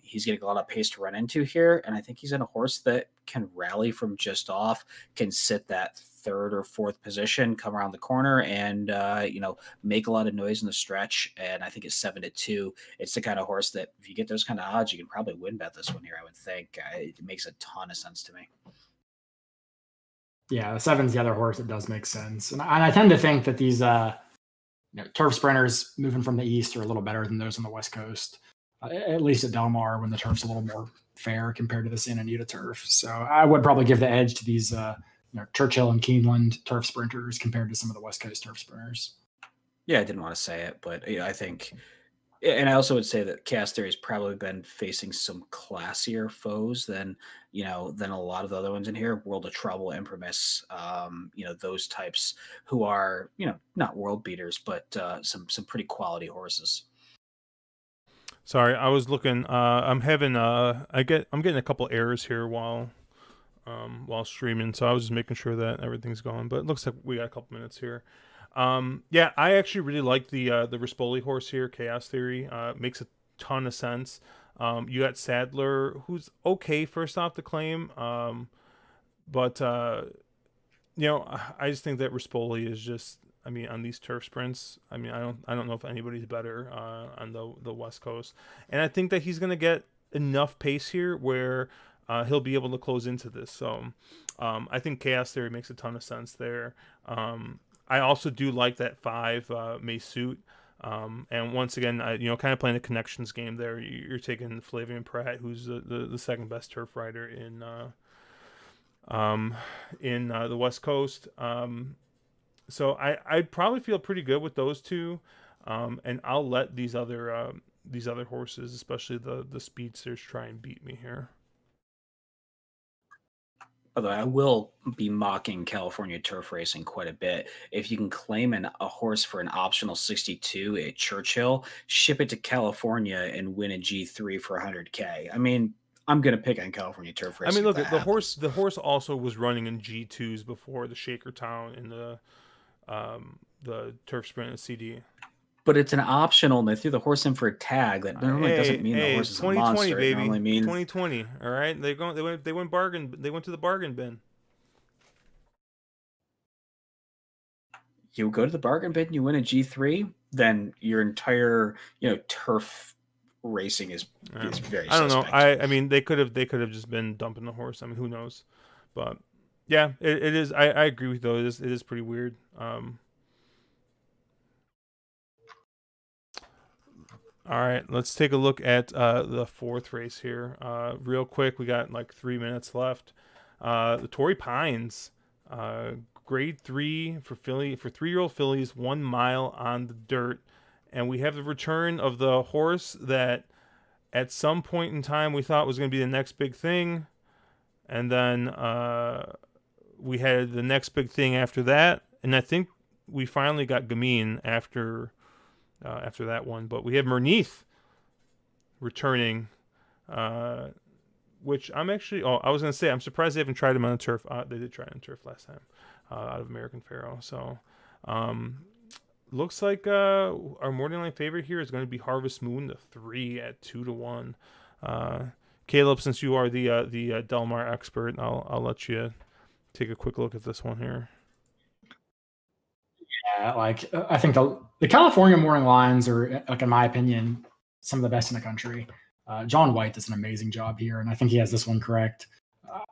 He's getting a lot of pace to run into here, and I think he's in a horse that can rally from just off, can sit that 3rd or 4th position, come around the corner, and make a lot of noise in the stretch. And I think it's 7-2. It's the kind of horse that if you get those kind of odds, you can probably win bet this one here. I would think it makes a ton of sense to me. Yeah, the 7's the other horse that does make sense, and I tend to think that these turf sprinters moving from the east are a little better than those on the west coast. At least at Del Mar, when the turf's a little more fair compared to the Santa Anita turf. So I would probably give the edge to these Churchill and Keeneland turf sprinters compared to some of the West Coast turf sprinters. Yeah, I didn't want to say it, but I think And I also would say that Chaos Theory has probably been facing some classier foes than than a lot of the other ones in here. World of Trouble, Imprimis, those types who are not world beaters, but some pretty quality horses. Sorry, I was looking. I'm having. I'm getting a couple errors here while streaming, so I was just making sure that everything's going. But it looks like we got a couple minutes here. Yeah, I actually really like the Rispoli horse here. Chaos Theory makes a ton of sense. You got Sadler, who's okay first off the claim, but I just think that Rispoli is just. I mean, on these turf sprints, I mean, I don't know if anybody's better on the West Coast, and I think that he's gonna get enough pace here where he'll be able to close into this. So I think Chaos Theory makes a ton of sense there. I also do like that 5 may suit. And once again, kind of playing a connections game there. You're taking Flavian Pratt, who's the second best turf rider in the West Coast. So I'd probably feel pretty good with those two, and I'll let these other horses, especially the speedsters, try and beat me here. Although I will be mocking California turf racing quite a bit. If you can claim a horse for an optional 62 at Churchill, ship it to California and win a G3 for 100K. I mean, I'm gonna pick on California turf racing. I mean, look, the horse also was running in G2s before the Shakertown and the turf sprint and CD. But it's an optional, and they threw the horse in for a tag. That normally doesn't mean the horse is a monster. Baby. It normally means 2020. All right, they went bargain. They went to the bargain bin. You go to the bargain bin, you win a G3, then your entire turf racing is very. I don't suspect. know. I mean, they could have just been dumping the horse. I mean, who knows? But yeah, it is. I agree with you, though. It is pretty weird. All right, let's take a look at the 4th race here. Real quick, we got like 3 minutes left. The Torrey Pines, grade 3 for 3-year-old fillies, 1 mile on the dirt, and we have the return of the horse that at some point in time we thought was going to be the next big thing, and then we had the next big thing after that, and I think we finally got Gamine after that one. But we have Merneath returning, which I'm actually... Oh, I was going to say, I'm surprised they haven't tried him on the turf. They did try it on turf last time out of American Pharoah. So looks like our morning line favorite here is going to be Harvest Moon, the 3 at 2-1. Caleb, since you are the Del Mar expert, I'll let you take a quick look at this one here. Yeah, like I think the California morning lines are, like, in my opinion, some of the best in the country. John White does an amazing job here, and I think he has this one correct.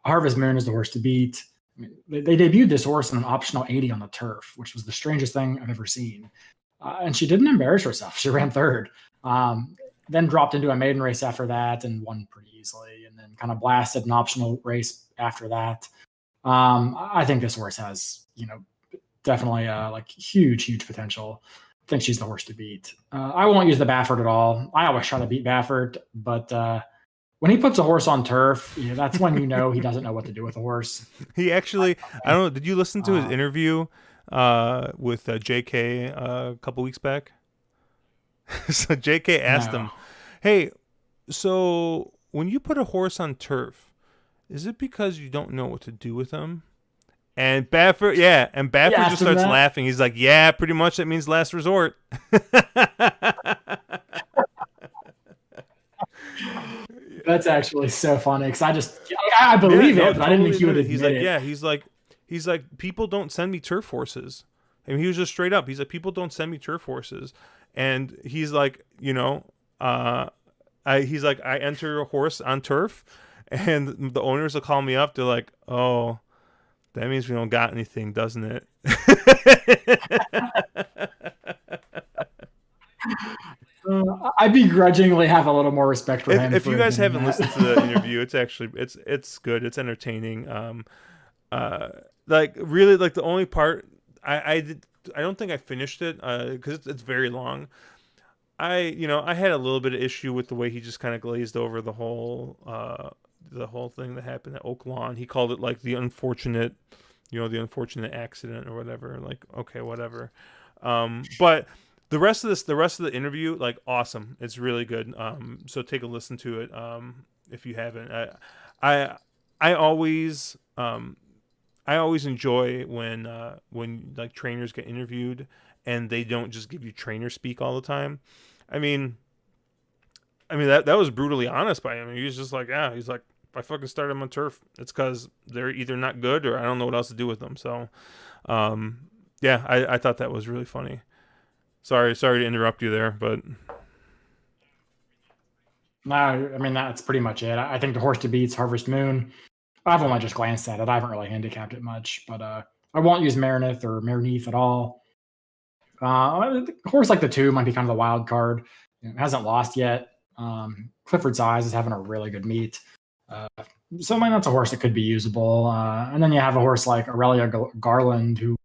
Harvest Moon is the horse to beat. I mean, they debuted this horse in an optional 80 on the turf, which was the strangest thing I've ever seen. And she didn't embarrass herself. She ran 3rd. Then dropped into a maiden race after that and won pretty easily, and then kind of blasted an optional race after that. I think this horse has, definitely like huge potential. I think she's the horse to beat. I won't use the Baffert at all. I always try to beat Baffert, but when he puts a horse on turf, that's when he doesn't know what to do with a horse. He actually, I don't know, did you listen to his interview with JK a couple weeks back? So JK asked him, hey, so when you put a horse on turf, is it because you don't know what to do with him? And Baffert just starts laughing. He's like, yeah, pretty much that means last resort. That's actually so funny, because I believe it, but I didn't think he would admit it. Yeah, he's like, people don't send me turf horses. I mean, he was just straight up. He's like, people don't send me turf horses. And he's like, I enter a horse on turf, and the owners will call me up. They're like, oh, that means we don't got anything, doesn't it? I begrudgingly have a little more respect for him. If you guys haven't listened to the interview, it's actually it's good. It's entertaining. Like really, like the only part I don't think I finished it because it's very long. I had a little bit of issue with the way he just kind of glazed over the whole thing that happened at Oak Lawn. He called it like the unfortunate accident or whatever. Like, okay, whatever. But the rest of the interview, like, awesome. It's really good. So take a listen to it. If you haven't, I, I always, I always enjoy when like trainers get interviewed and they don't just give you trainer speak all the time. I mean, that was brutally honest by him. He was just like, yeah, he's like, if I fucking start them on turf, it's because they're either not good or I don't know what else to do with them. So, yeah, I thought that was really funny. Sorry to interrupt you there, but No, I mean that's pretty much it. I think the horse to beat's Harvest Moon. I've only just glanced at it. I haven't really handicapped it much, but I won't use Marineth or Marineth at all. The horse like the 2 might be kind of the wild card. It hasn't lost yet. Clifford's Eyes is having a really good meet. So I mean, that's a horse that could be usable. And then you have a horse like Aurelia Garland, who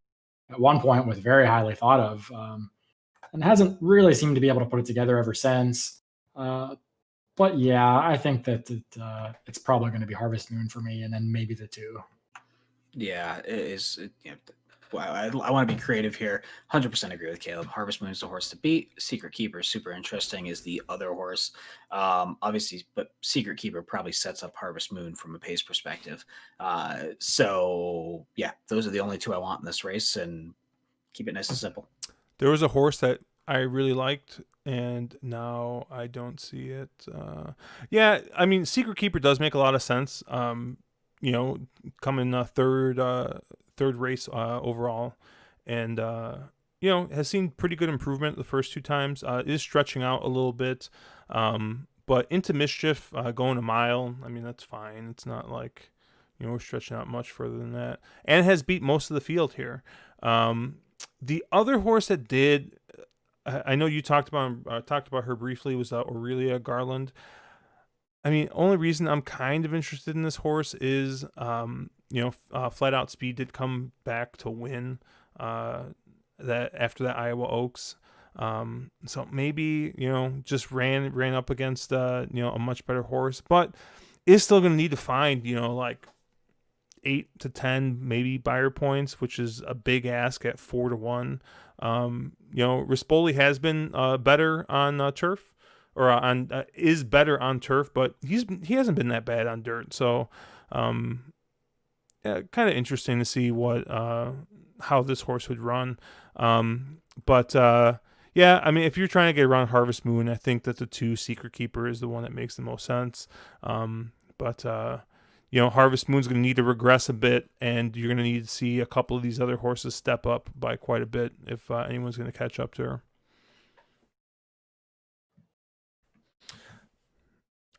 at one point was very highly thought of, and hasn't really seemed to be able to put it together ever since. But yeah, I think that it's probably going to be Harvest Moon for me, and then maybe the 2. Yeah, it is. I want to be creative here. 100% agree with Caleb. Harvest Moon is the horse to beat. Secret Keeper, super interesting, is the other horse. Obviously, but Secret Keeper probably sets up Harvest Moon from a pace perspective. So, yeah, those are the only 2 I want in this race, and keep it nice and simple. there was a horse that I really liked, and now I don't see it. Yeah, I mean, Secret Keeper does make a lot of sense. Coming third race overall, and has seen pretty good improvement the first 2 times. Is stretching out a little bit, but Into Mischief going a mile. I mean, that's fine. It's not like we're stretching out much further than that, and has beat most of the field here. The other horse that did, I know you talked about her briefly, was Aurelia Garland. I mean, only reason I'm kind of interested in this horse is, Flat Out Speed did come back to win that after that Iowa Oaks. So maybe, just ran up against, a much better horse, but is still going to need to find, like 8 to 10 maybe buyer points, which is a big ask at 4-1. Rispoli has been better on turf, or is better on turf, but he hasn't been that bad on dirt. So, yeah, kind of interesting to see how this horse would run. But yeah, I mean, if you're trying to get around Harvest Moon, I think that the 2 Secret Keeper is the one that makes the most sense. But Harvest Moon's going to need to regress a bit, and you're going to need to see a couple of these other horses step up by quite a bit if anyone's going to catch up to her.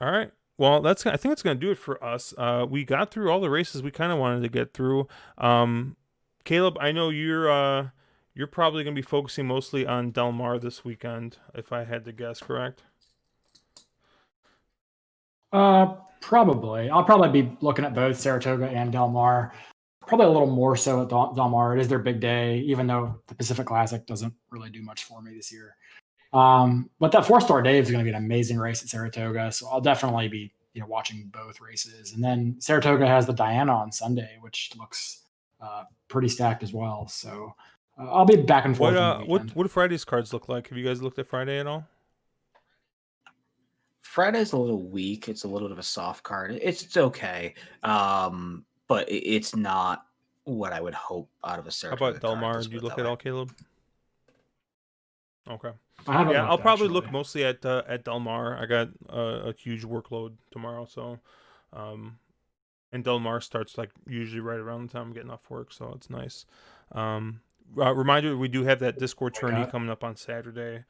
All right. Well, I think that's going to do it for us. We got through all the races we kind of wanted to get through. Caleb, I know you're probably going to be focusing mostly on Del Mar this weekend, if I had to guess, correct? Probably. I'll probably be looking at both Saratoga and Del Mar. Probably a little more so at Del Mar. It is their big day, even though the Pacific Classic doesn't really do much for me this year. But that 4-star Dave is going to be an amazing race at Saratoga, so I'll definitely be watching both races. And then Saratoga has the Diana on Sunday, which looks pretty stacked as well. So I'll be back and forth. What do Friday's cards look like? Have you guys looked at Friday at all? Friday's a little weak. It's a little bit of a soft card. It's okay, but it's not what I would hope out of a Saratoga. How about Del Mar? Do you look at all, Caleb? Okay. Yeah, I'll probably look mostly at Del Mar. I got a huge workload tomorrow, so and Del Mar starts like usually right around the time I'm getting off work, so it's nice. Reminder, we do have that Discord tourney coming up on Saturday.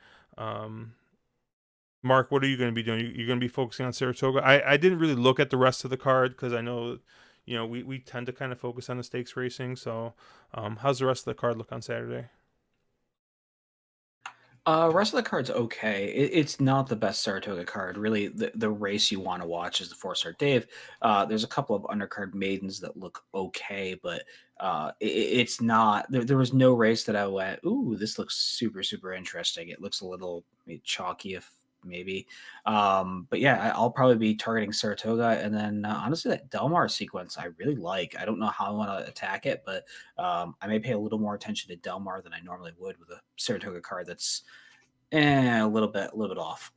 Mark, what are you going to be doing? You're going to be focusing on Saratoga? I didn't really look at the rest of the card because I know, we tend to kind of focus on the stakes racing. So how's the rest of the card look on Saturday? Rest of the card's okay. It's not the best Saratoga card. Really, the race you want to watch is the 4-star Dave. There's a couple of undercard maidens that look okay, but it's not. There was no race that I went, ooh, this looks super, super interesting. It looks a little, maybe chalky if maybe. But yeah, I'll probably be targeting Saratoga, and then honestly, that Delmar sequence I really like. I don't know how I want to attack it, but I may pay a little more attention to Delmar than I normally would with a Saratoga card that's a little bit off.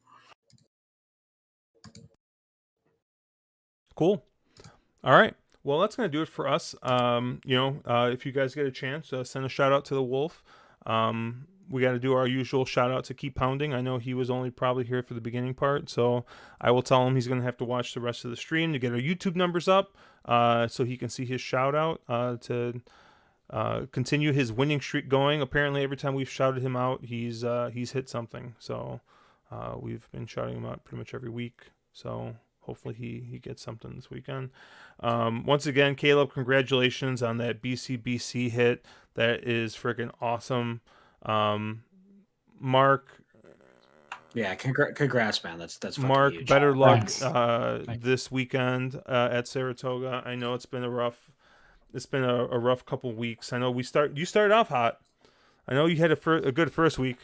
Cool. All right. Well, that's going to do it for us. If you guys get a chance, send a shout out to the Wolf. We got to do our usual shout out to Keep Pounding. I know he was only probably here for the beginning part, so I will tell him he's going to have to watch the rest of the stream to get our YouTube numbers up, so he can see his shout out to continue his winning streak going. Apparently, every time we've shouted him out, he's hit something. So we've been shouting him out pretty much every week. So hopefully he gets something this weekend. Once again, Caleb, congratulations on that BCBC hit. That is freaking awesome. Mark, yeah, congrats, man. That's Mark. huge. Better luck Thanks. this weekend at Saratoga. I know it's been a rough couple weeks. I know you started off hot. I know you had a good first week.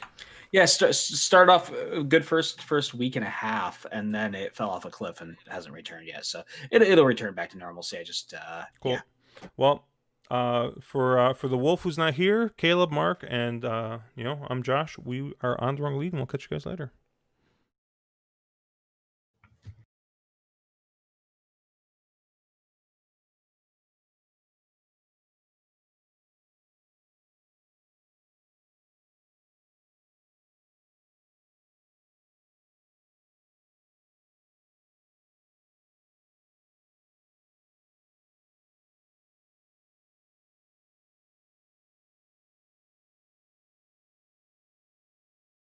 Yeah, start off good first week and a half, and then it fell off a cliff and hasn't returned yet. So it'll return back to normalcy. I just cool. Yeah. Well, for the Wolf who's not here, Caleb, Mark, and I'm Josh. We are on the wrong lead, and we'll catch you guys later.